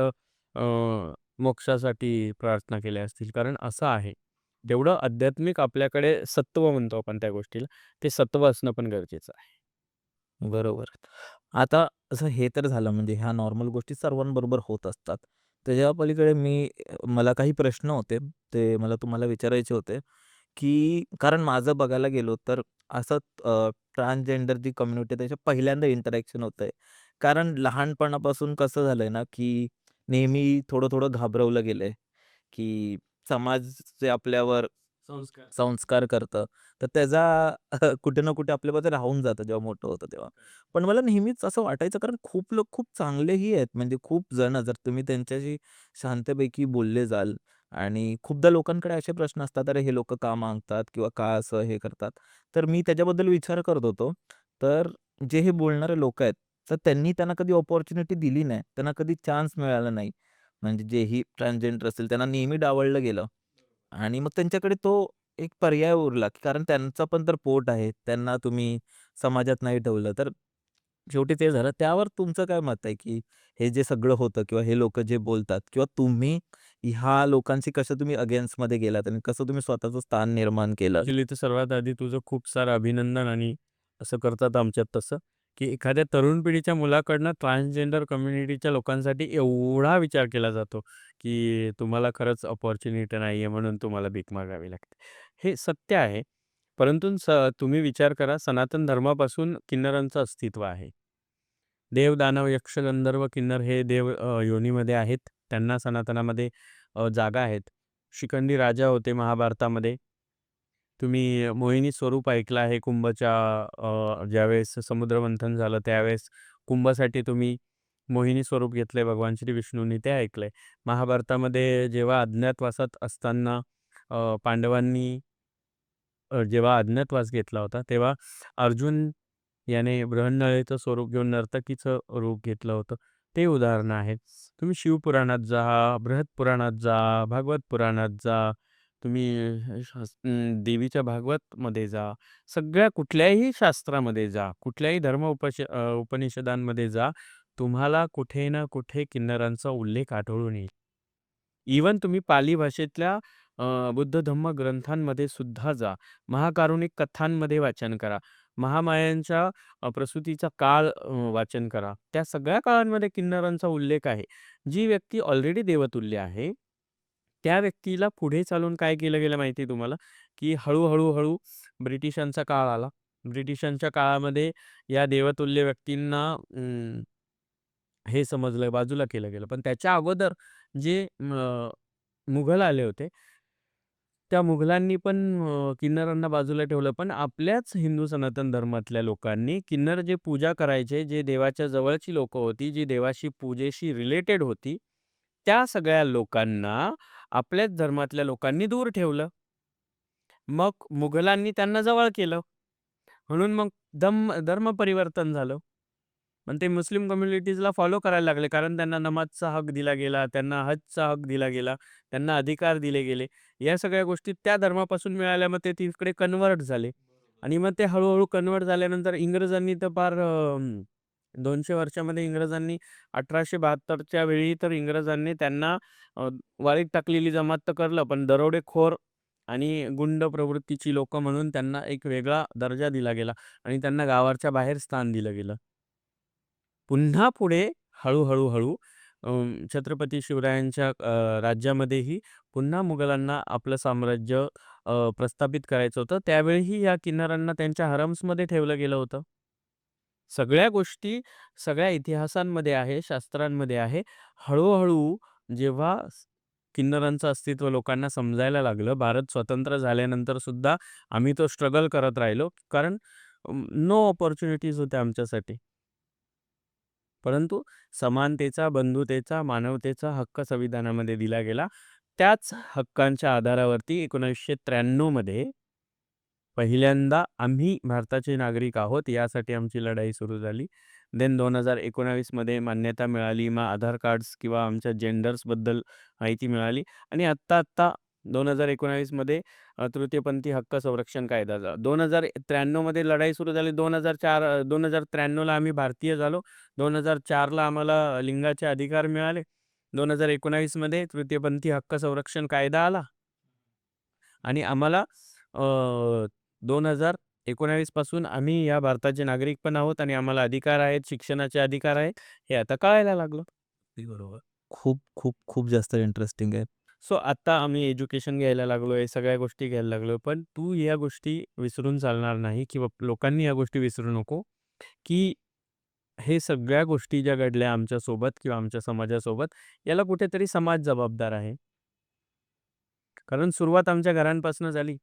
मोक्षासाठी प्रार्थना केल्या असतील. कारण असं आहे, जेवढं आध्यात्मिक आपल्याकडे सत्व म्हणतो आपण त्या गोष्टीला, ते सत्व असणं पण गरजेचं आहे. बरोबर. आता असं हे तर झालं म्हणजे ह्या नॉर्मल गोष्टी सर्वांबरोबर होत असतात. त्याच्या पलीकडे मला काही प्रश्न होते. ते मला तुम्हाला विचारायचे होते, की कारण माझं बघायला गेलो तर असं ट्रान्सजेंडर जी कम्युनिटी त्याच्या पहिल्यांदा इंटरॅक्शन होतंय. कारण लहानपणापासून कसं झालंय ना, की नेहमी थोडं-थोडं घाबरवलं गेलंय, की समाज जे आपल्यावर संस्कार. संस्कार करतं, तर त्याचा कुठे ना कुठे आपल्यामध्ये राहून जातं जेव्हा मोठं होतं तेव्हा. पण मला नेहमीच असं वाटायचं कारण खूप लोक खूप चांगलेही आहेत. म्हणजे खूप जण जर तुम्ही त्यांच्याशी शांतपैकी बोलले जाल आणि खूपदा लोकांकडे असे प्रश्न असतात, "अरे हे लोकं का मागतात किंवा का असं हे करतात?" तर मी त्याच्याबद्दल विचार करत होतो. तर जे हे बोलणारे लोकं आहेत, तर त्यांनी त्यांना कधी अपॉर्च्युनिटी दिली नाही. त्यांना कधी चान्स मिळाला नाही. म्हणजे जेही ट्रान्सजेंडर असेल त्यांना नेहमी डावललं गेलं. आणि मग त्यांच्याकडे तो एक पर्याय उरला, की कारण त्यांचं पण तर पोट आहे. त्यांना तुम्ही समाजात नाही ठेवलं, तर शेवटी ते झालं. त्यावर तुमचं काय मत आहे, की हे जे सगळं होतं किंवा हे लोकं जे बोलतात किंवा तुम्ही ह्या लोकांशी कसं तुम्ही अगेन्स्टमध्ये गेलात आणि कसं तुम्ही स्वतःचं स्थान निर्माण केलं? ॲक्चुअली तर सर्वात आधी तुझं खूप सारं अभिनंदन आणि असं करतात आमच्यात तसं, की एखाद्या तरुण पिढीच्या मुलाकडनं ट्रान्सजेंडर कम्युनिटीच्या लोकांसाठी एवढा विचार केला जातो, की तुम्हाला खरंच अपॉर्च्युनिटी नाही आहे म्हणून तुम्हाला भीक मागावी लागते. हे सत्य आहे. परंतु तुम्ही विचार करा सनातन धर्मापासून किन्नरांचं अस्तित्व आहे. देव, दानव, यक्ष, गंधर्व, किन्नर हे देव योनीमध्ये आहेत. त्यांना सनातनामध्ये जागा आहेत. शिखंडी राजा होते महाभारतामध्ये. तुम्ही मोहिनी स्वरूप ऐकलं आहे कुंभच्या ज्यावेळेस समुद्रमंथन झालं त्यावेळेस कुंभासाठी तुम्ही मोहिनी स्वरूप घेतलंय भगवान श्री विष्णूंनी ते ऐकलंय. महाभारतामध्ये जेव्हा अज्ञातवासात असताना पांडवांनी जेव्हा अज्ञातवास घेतला होता, तेव्हा अर्जुन याने बृहन्नळेचं स्वरूप घेऊन नर्तकीचं रूप घेतलं होतं. ते उदाहरणं आहेत. तुम्ही शिवपुराणात जा, बृहत्पुराणात जा, भागवत पुराणात जा, तुम्ही देवीच्या भागवतमध्ये जा, सगळ्या कुठल्याही शास्त्रामध्ये जा, कुठल्याही उपनिषदांमध्ये जा, तुम्हाला कुठे ना कुठे किन्नरांचा उल्लेख आढळून येईल. इव्हन तुम्ही पाली भाषेतल्या बुद्ध धम्म ग्रंथांमध्ये सुद्धा जा. महाकारुणिक कथांमध्ये वाचन करा. महामायांच्या प्रसूतीचा काळ वाचन करा. त्या सगळ्या काळांमध्ये किन्नरांचा उल्लेख आहे. जी व्यक्ती ऑलरेडी देवतुल्य आहे, त्या व्यक्तीला पुढे चालून काय केलं गेलं माहिती आहे तुम्हाला? की हळू ब्रिटिशांचा काळ आला. ब्रिटिशांच्या काळामध्ये या देवतुल्य व्यक्तींना हे समजलं, बाजूला केलं गेलं. पण त्याच्या अगोदर जे मुघल आले होते, त्या मुघलांनी पण किन्नरांना बाजूला ठेवलं. पण आपल्याच हिंदू सनातन धर्मातल्या लोकांनी किन्नर जे पूजा करायचे, जे देवाच्या जवळची लोकं होती, जी देवाशी पूजेशी रिलेटेड होती, त्या सगळ्या लोकांना आपल्याच धर्मातल्या लोकांनी दूर ठेवलं. मग मुघलांनी त्यांना जवळ केलं. म्हणून मग धर्म परिवर्तन झालं. पण ते मुस्लिम कम्युनिटीजला फॉलो करायला लागले, कारण त्यांना नमाजचा हक दिला गेला, त्यांना हजचा हक दिला गेला, त्यांना अधिकार दिले गेले. या सगळ्या गोष्टी त्या धर्मापासून मिळाल्या, मग ते तिकडे कन्व्हर्ट झाले. आणि मग ते हळू कन्व्हर्ट झाल्यानंतर इंग्रजांनी तर फार 200 वर्षामध्ये इंग्रजांनी 1872च्या वेळी तर इंग्रजांनी त्यांना अ, वाळीत टाकलेली जमात तर करलं, पण दरोडेखोर आणि गुंड प्रवृत्तीची लोकं म्हणून त्यांना एक वेगळा दर्जा दिला गेला आणि त्यांना गावाच्या बाहेर स्थान दिलं गेलं. पुन्हा पुढे हळू छत्रपती शिवरायांच्या राज्यामध्येही पुन्हा मुघलांना आपलं साम्राज्य प्रस्थापित करायचं होतं. त्यावेळीही या किन्नरांना त्यांच्या हरम्समध्ये ठेवलं गेलं होतं. सगळ्या गोष्टी सगळ्या इतिहासांमध्ये आहे, शास्त्रांमध्ये आहे. हळू जेव्हा किन्नरांचं अस्तित्व लोकांना समजायला लागलं, भारत स्वतंत्र झाल्यानंतर सुद्धा आम्ही तो स्ट्रगल करत राहिलो. कारण नो अपॉर्च्युनिटीज होत्या आमच्यासाठी. परंतु समानतेचा, बंधुतेचा, मानवतेचा हक्क संविधानामध्ये दिला गेला. त्याच हक्कांच्या आधारावरती 1993 मध्ये पहिल्यांदा आम्ही भारताचे नागरिक आहोत यासाठी आमची लढाई सुरू झाली. देन 2019 मध्ये मान्यता मिळाली. मग आधार कार्ड्स किंवा आमच्या जेंडर्सबद्दल माहिती मिळाली आणि आत्ता 2019 मध्ये तृतीयपंथी हक्क संरक्षण कायदा झाला. 2093 मध्ये लढाई सुरू झाली. 2093 ला आम्ही भारतीय झालो. 2004 आम्हाला लिंगाचे अधिकार मिळाले. 2019 मध्ये तृतीयपंथी हक्क संरक्षण कायदा आला आणि आम्हाला 2019 पासून आम्ही या भारताचे नागरिक पण आहोत आणि आम्हाला अधिकार आहेत, शिक्षणाचे अधिकार आहेत, हे आता कळायला लागलं. अगदी बरोबर. खूप, खूप, खूप जास्त इंटरेस्टिंग आहे. सो आता आम्ही एज्युकेशन घ्यायला लागलोय, सगळ्या गोष्टी घ्यायला लागलोय. पण तू या गोष्टी विसरून चालणार नाही किंवा लोकांनी या गोष्टी विसरू नको, की हे सगळ्या गोष्टी ज्या घडल्या आमच्यासोबत किंवा आमच्या समाजासोबत, याला कुठेतरी समाज जबाबदार आहे. कारण सुरुवात आमच्या घरांपासून झाली.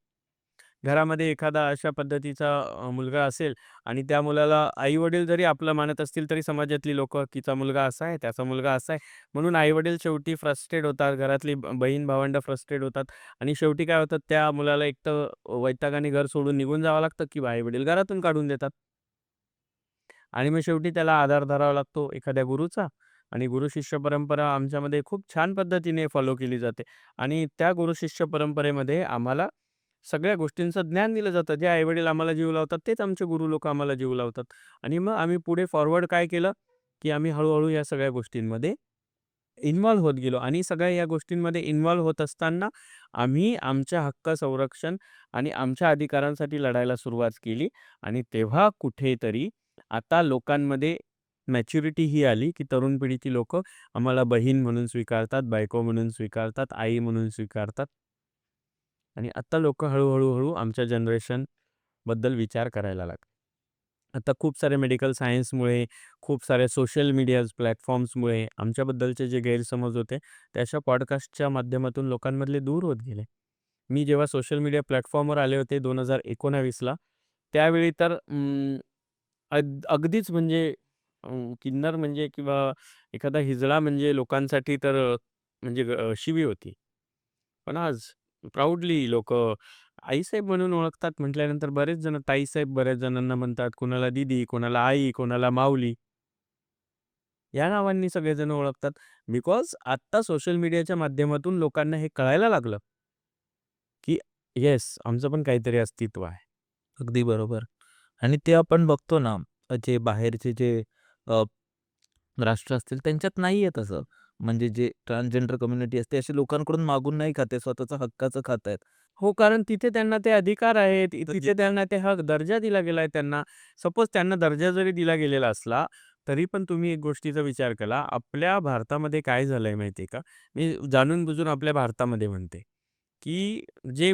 घरामध्ये एखादा अशा पद्धतीचा मुलगा असेल आणि त्या मुलाला आई-वडील जरी आपलं मानत असतील, तरी समाजातली लोकं, तिचा मुलगा असा आहे, त्याचा मुलगा असा आहे. म्हणून आई-वडील शेवटी फ्रस्ट्रेट होतात. घरातली बहीण-भावंडं फ्रस्ट्रेट होतात आणि शेवटी काय होतं, त्या मुलाला एकतर वैतागाने घर सोडून निघून जावं लागतं किंवा आई-वडील घरातून काढून देतात. आणि मग शेवटी त्याला आधार धरावा लागतो एखाद्या गुरुचा आणि गुरु-शिष्य परंपरा आमच्यामध्ये खूप छान पद्धतीने फॉलो केली जाते आणि त्या गुरु-शिष्य परंपरेमध्ये आम्हाला सगळ्या गोष्टींचं ज्ञान दिलं जातं. जे आई-वडील आम्हाला जीव लावतात, तेच आमचे गुरु लोकं आम्हाला जीव लावतात. आणि मग आम्ही पुढे फॉरवर्ड काय केलं, की आम्ही हळू या सगळ्या गोष्टींमध्ये इन्व्हॉल्व होत गेलो आणि सगळ्या या गोष्टींमध्ये इन्व्हॉल्व होत असताना आम्ही आमच्या हक्क संरक्षण आणि आमच्या अधिकारांसाठी लढायला सुरुवात केली आणि तेव्हा कुठेतरी आता लोकांमध्ये मॅच्युरिटी ही आली, की तरुण पिढीची लोकं आम्हाला बहीण म्हणून स्वीकारतात, बायको म्हणून स्वीकारतात, आई म्हणून स्वीकारतात. आणि आता लोकं हळू आमच्या जनरेशनबद्दल विचार करायला लागले. आता खूप सारे मेडिकल सायन्समुळे, खूप साऱ्या सोशल मीडिया प्लॅटफॉर्म्समुळे आमच्याबद्दलचे जे गैरसमज होते, ते अशा पॉडकास्टच्या माध्यमातून लोकांमधले दूर होत गेले. मी जेव्हा सोशल मीडिया प्लॅटफॉर्मवर आले होते 2019ला, त्यावेळी तर अगदीच म्हणजे किन्नर म्हणजे किंवा एखादा हिजडा म्हणजे लोकांसाठी तर म्हणजे शिवी होती. पण आज प्राउडली लोकं आईसाहेब म्हणून ओळखतात म्हटल्यानंतर बरेच जण ताईसाहेब बऱ्याच जणांना म्हणतात. कोणाला दीदी, कोणाला आई, कोणाला माऊली या नावांनी सगळेजण ओळखतात. बिकॉज आत्ता सोशल मीडियाच्या माध्यमातून लोकांना हे कळायला लागलं, की येस आमचं पण काहीतरी अस्तित्व आहे. अगदी बरोबर. आणि ते आपण बघतो ना, जे बाहेरचे जे अ, राष्ट्र असतील त्यांच्यात नाहीये तसं. म्हणजे जे ट्रान्सजेंडर कम्युनिटी असते, अशी लोकांकडून मागून नाही खात आहे, स्वतःच्या हक्काचं खातायत. हो, कारण तिथे त्यांना ते अधिकार आहेत. तिथे त्यांना ते हक दर्जा दिला गेलाय त्यांना. सपोज त्यांना दर्जा जरी दिला गेलेला असला, तरी पण तुम्ही एक गोष्टीचा विचार केला, आपल्या भारतामध्ये काय झालंय माहिती आहे का? मी जाणून-बुजून आपल्या भारतामध्ये म्हणते. की जे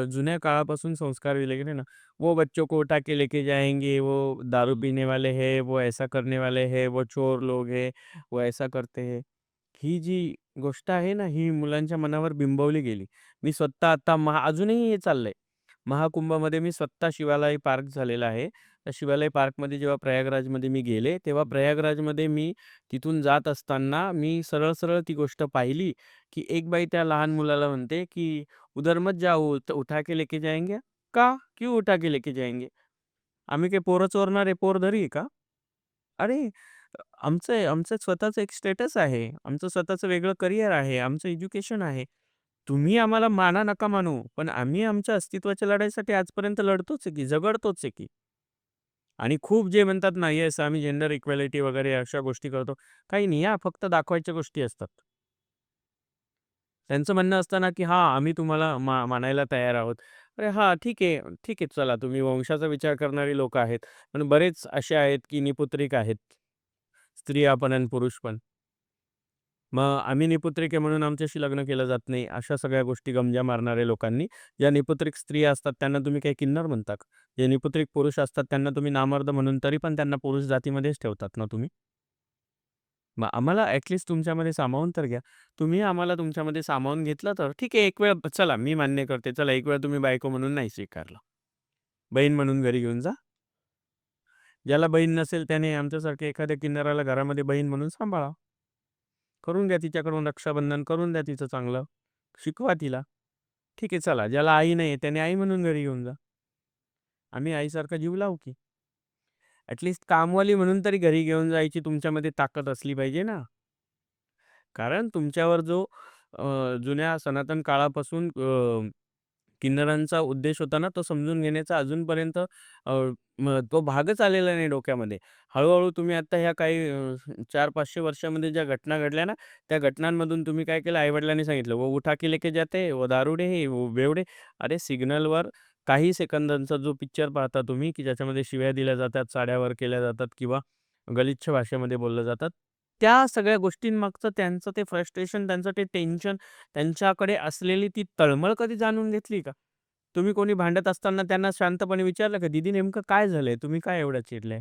जुन्या काळापासून संस्कार दिले गेले ना, "वो बच्चों को उठा के लेके जाएंगे, वो दारू पीने वाले हैं, वो ऐसा करने वाले हैं, वो चोर लोग हैं, वो ऐसा करते हैं." ही जी गोष्ट आहे ना, ही मुलांच्या मनावर बिंबवली गेली. मी स्वतः आता अजूनही हे चाललंय. महाकुंभमध्ये मी स्वतः शिवालय पार्क झालेला आहे. त्या शिवालय पार्कमध्ये जेव्हा प्रयागराजमध्ये मी गेले, तेव्हा प्रयागराजमध्ये मी तिथून जात असताना मी सरळ-सरळ ती गोष्ट पाहिली, की एक बाई त्या लहान मुलाला म्हणते, की "उधर मत जाओ, तो उठा के लेके जाएंगे." "का? क्यों उठा के लेके जाएंगे? आम्ही काही पोरं चोरणारे पोरधरी आहे का?" अरे, आमचं स्वतःचं एक स्टेटस आहे. आमचं स्वतःचं वेगळं करियर आहे. आमचं एज्युकेशन आहे. तुम्ही आम्हाला माना नका मानू, पण आम्ही आमच्या अस्तित्वाच्या लढाईसाठी आजपर्यंत लढतोच आहे की, झगडतोच आहे की. आणि खूप जे म्हणतात ना, येस आम्ही जेंडर इक्वॅलिटी वगैरे अशा गोष्टी करतो. काही नाही हां, फक्त दाखवायच्या गोष्टी असतात. त्यांचं म्हणणं असतं ना, की हां, आम्ही तुम्हाला मानायला तयार आहोत. अरे हां, ठीक आहे, ठीक आहे. चला तुम्ही वंशाचा विचार करणारी लोकं आहेत. पण बरेच असे आहेत, की निपुत्रिक आहेत. स्त्रिया पण आणि पुरुष पण. मग आम्ही निपुत्रिक आहे म्हणून आमच्याशी लग्न केलं जात नाही. अशा सगळ्या गोष्टी गमज्या मारणाऱ्या लोकांनी, ज्या निपुत्रिक स्त्रिया असतात त्यांना तुम्ही काही किन्नर म्हणता का? जे निपुत्रिक पुरुष असतात त्यांना तुम्ही नामर्द म्हणून तरी पण त्यांना पुरुष जातीमध्येच ठेवतात ना तुम्ही? मग आम्हाला तुमच्यामध्ये सामावून तर घ्या. तुम्ही आम्हाला तुमच्यामध्ये सामावून घेतलं तर ठीक आहे, एक वेळ चला मी मान्य करते. चला एक वेळ तुम्ही बायको म्हणून नाही स्वीकारलं. बहीण म्हणून घरी घेऊन जा. ज्याला बहीण नसेल त्याने आमच्यासारख्या एखाद्या किन्नराला घरामध्ये बहीण म्हणून सांभाळा. करून द्या तिच्याकडून रक्षाबंधन करून द्या तिचं चांगलं. शिकवा तिला. ठीक आहे चला, ज्याला आई नाही त्याने आई म्हणून घरी घेऊन जा. आम्ही आईसारखा जीव लावू की. कामवाली म्हणून तरी घरी घेऊन जायची तुमच्यामध्ये ताकद असली पाहिजे ना. कारण तुमच्यावर जो जुन्या सनातन काळापासून किन्नरांचा उद्देश होता ना, तो समजून घेण्याचा अजूनपर्यंत तो भागच आलेला नाही डोक्यामध्ये. हळू तुम्ही आता ह्या काही 400-500 वर्षामध्ये ज्या घटना घडल्या ना, त्या घटनांमधून तुम्ही काय केलं, आई-वडिलांनी सांगितलं, "वो उठा के लेके जाते हैं, वो दारुडे हैं, वो बेवडे." अरे सिग्नलवर काही सेकंदांचा जो पिक्चर पाहता तुम्ही, की ज्याच्यामध्ये शिव्या दिल्या जातात, साड्या वर केल्या जातात किंवा गलिच्छ भाषेमध्ये बोललं जातात. त्या सगळ्या गोष्टींमागचं त्यांचं ते फ्रस्ट्रेशन, त्यांचं ते टेन्शन, त्यांच्याकडे असलेली ती तळमळ कधी जाणून घेतली का? तुम्ही कोणी भांडत असताना त्यांना शांतपणे विचारलं का, "दीदी नेमकं काय झालंय? तुम्ही काय एवढं चिडलाय?"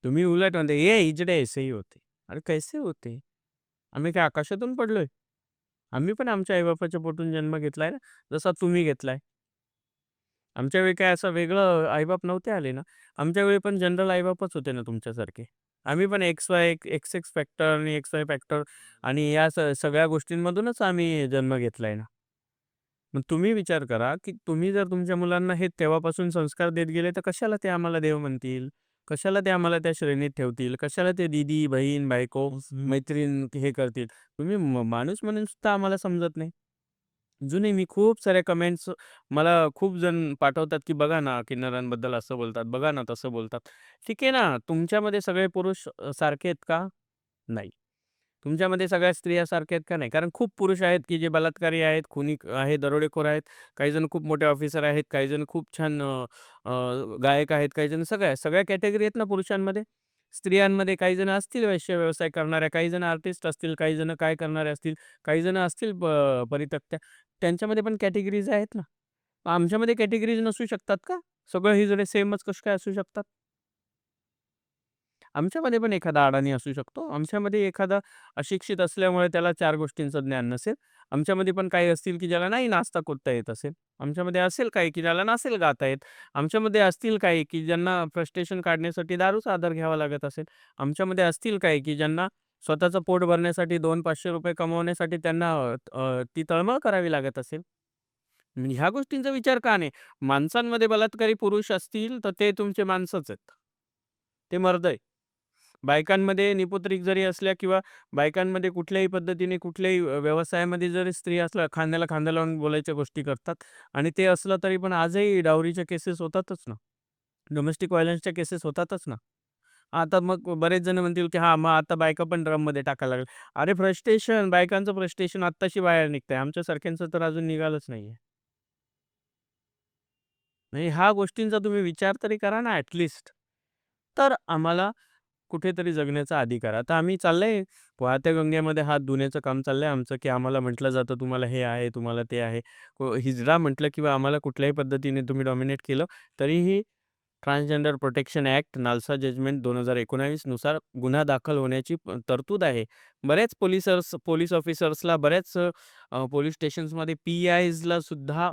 तुम्ही उलट म्हणता, "ये हिजडे ऐसे ही होते." अरे कैसे होते? आम्ही काय आकाशातून पडलोय? आम्ही पण आमच्या आई पोटून जन्म घेतलाय ना, जसा तुम्ही घेतलाय. आमच्या वेळी काय असं वेगळं आई नव्हते आले ना. आमच्या वेळी पण जनरल आई होते ना तुमच्यासारखे. आम्ही पण XY, XX फॅक्टर आणि XY फॅक्टर आणि या सगळ्या गोष्टींमधूनच आम्ही जन्म घेतलाय ना. मग तुम्ही विचार करा, की तुम्ही जर तुमच्या मुलांना हे तेव्हापासून संस्कार देत गेले, तर कशाला ते आम्हाला देव म्हणतील? कशाला ते आम्हाला त्या श्रेणीत ठेवतील? कशाला ते दीदी, बहीण, बायको, मैत्रीण हे करतील? तुम्ही माणूस म्हणून सुद्धा आम्हाला समजत नाही. अजूनही मी खूप साऱ्या कमेंट्स मला खूप जण पाठवतात, की बघा ना, किन्नरांबद्दल असं बोलतात, बघा ना, तसं बोलतात. ठीक आहे ना, तुमच्यामध्ये सगळे पुरुष सारखे आहेत का? नाही. तुमच्यामध्ये सगळ्या स्त्रिया सारख्या आहेत का? नाही. कारण खूप पुरुष आहेत, की जे बलात्कारी आहेत, खुनी आहेत, दरोडेखोर आहेत. काही जण खूप मोठे ऑफिसर आहेत, काही जण खूप छान गायक आहेत, काही जण सगळ्या सगळ्या कॅटेगरी आहेत ना पुरुषांमध्ये. स्त्रियांमध्ये काही जण असतील वेश्या व्यवसाय करणाऱ्या, काही जण आर्टिस्ट असतील, काही जण काय करणारे असतील, काही जण असतील परित्यक्त्या. त्यांच्यामध्ये पण कॅटेगरीज आहेत ना. आमच्यामध्ये कॅटेगरीज नसू शकतात का? सगळं हिजडे सेमच कसं काय असू शकतात? आमच्यामध्ये पण एखादा अडाणी असू शकतो. आमच्यामध्ये एखादा अशिक्षित असल्यामुळे त्याला 4 गोष्टींचं ज्ञान नसेल. आमच्यामध्ये पण काही असतील, की ज्याला नाही नाचता कुदता येत असेल. आमच्यामध्ये असेल काही, की ज्याला नसेल गाता येत. आमच्यामध्ये असतील काही, की ज्यांना फ्रस्ट्रेशन काढण्यासाठी दारूचा आधार घ्यावा लागत असेल. आमच्यामध्ये असतील काही, की ज्यांना स्वतःचं पोट भरण्यासाठी ₹200-500 कमवण्यासाठी त्यांना ती तळमळ करावी लागत असेल. म्हणजे ह्या गोष्टींचा विचार का नाही? माणसांमध्ये बलात्कारी पुरुष असतील, तर ते तुमचे माणसंच आहेत. ते मर्द आहे. बायकांमध्ये निपुत्रिक जरी असल्या किंवा बायकांमध्ये कुठल्याही पद्धतीने कुठल्याही व्यवसायामध्ये जरी स्त्री असल्या, खांद्याला खांदा लावून बोलायच्या गोष्टी करतात आणि ते असलं तरी पण आजही डावरीच्या केसेस होतातच ना. डोमेस्टिक व्हायलन्सच्या केसेस होतातच ना. आता मग बरेच जण म्हणतील, की हां, मग आता बायका पण ड्रममध्ये टाकायला लागल्या. अरे फ्रस्ट्रेशन, बायकांचं फ्रस्ट्रेशन आत्ताशी बाहेर निघतंय. आमच्यासारख्यांचं तर अजून निघालंच नाहीये. म्हणजे ह्या गोष्टींचा तुम्ही विचार तरी करा ना ॲट तर आम्हाला कुठेतरी जगण्याचा अधिकार. आता आम्ही चाललंय वाहत्या गंगेमध्ये हात धुण्याचं काम चाललंय आमचं, की आम्हाला म्हटलं जातं तुम्हाला हे आहे, तुम्हाला ते आहे. हिजडा म्हटलं किंवा आम्हाला कुठल्याही पद्धतीने तुम्ही डॉमिनेट केलं, तरीही transgender protection act, NALSA judgement 2019 नुसार गुन्हा दाखल होण्याची तरतूद आहे. बऱ्याच पोलीस ऑफिसर्सला, बऱ्याच पोलीस स्टेशन्समध्ये पी-आयजला सुद्धा,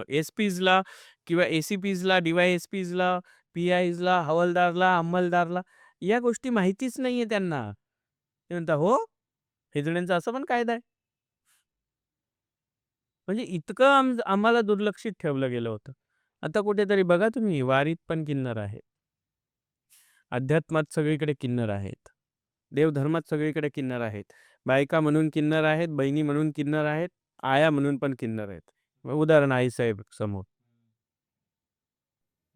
एस-पीजला किंवा ए-सी-पीजला, डी-वाय-एस-पीजला, पी-आयजला, हवालदारला, अंमलदारला या गोष्टी माहितीच नाहीये त्यांना. ते म्हणतात, "हो, हिजड्यांचा असा पण कायदा आहे." म्हणजे इतकं आम्हाला दुर्लक्षित ठेवलं गेलं होतं. आता कुठेतरी बघा तुम्ही वारीत पण किन्नर आहेत. अध्यात्मात सगळीकडे किन्नर आहेत. देवधर्मात सगळीकडे किन्नर आहेत. बायका म्हणून किन्नर आहेत, बहिणी म्हणून किन्नर आहेत, आया म्हणून पण किन्नर आहेत. उदाहरण आईसाहेब समोर.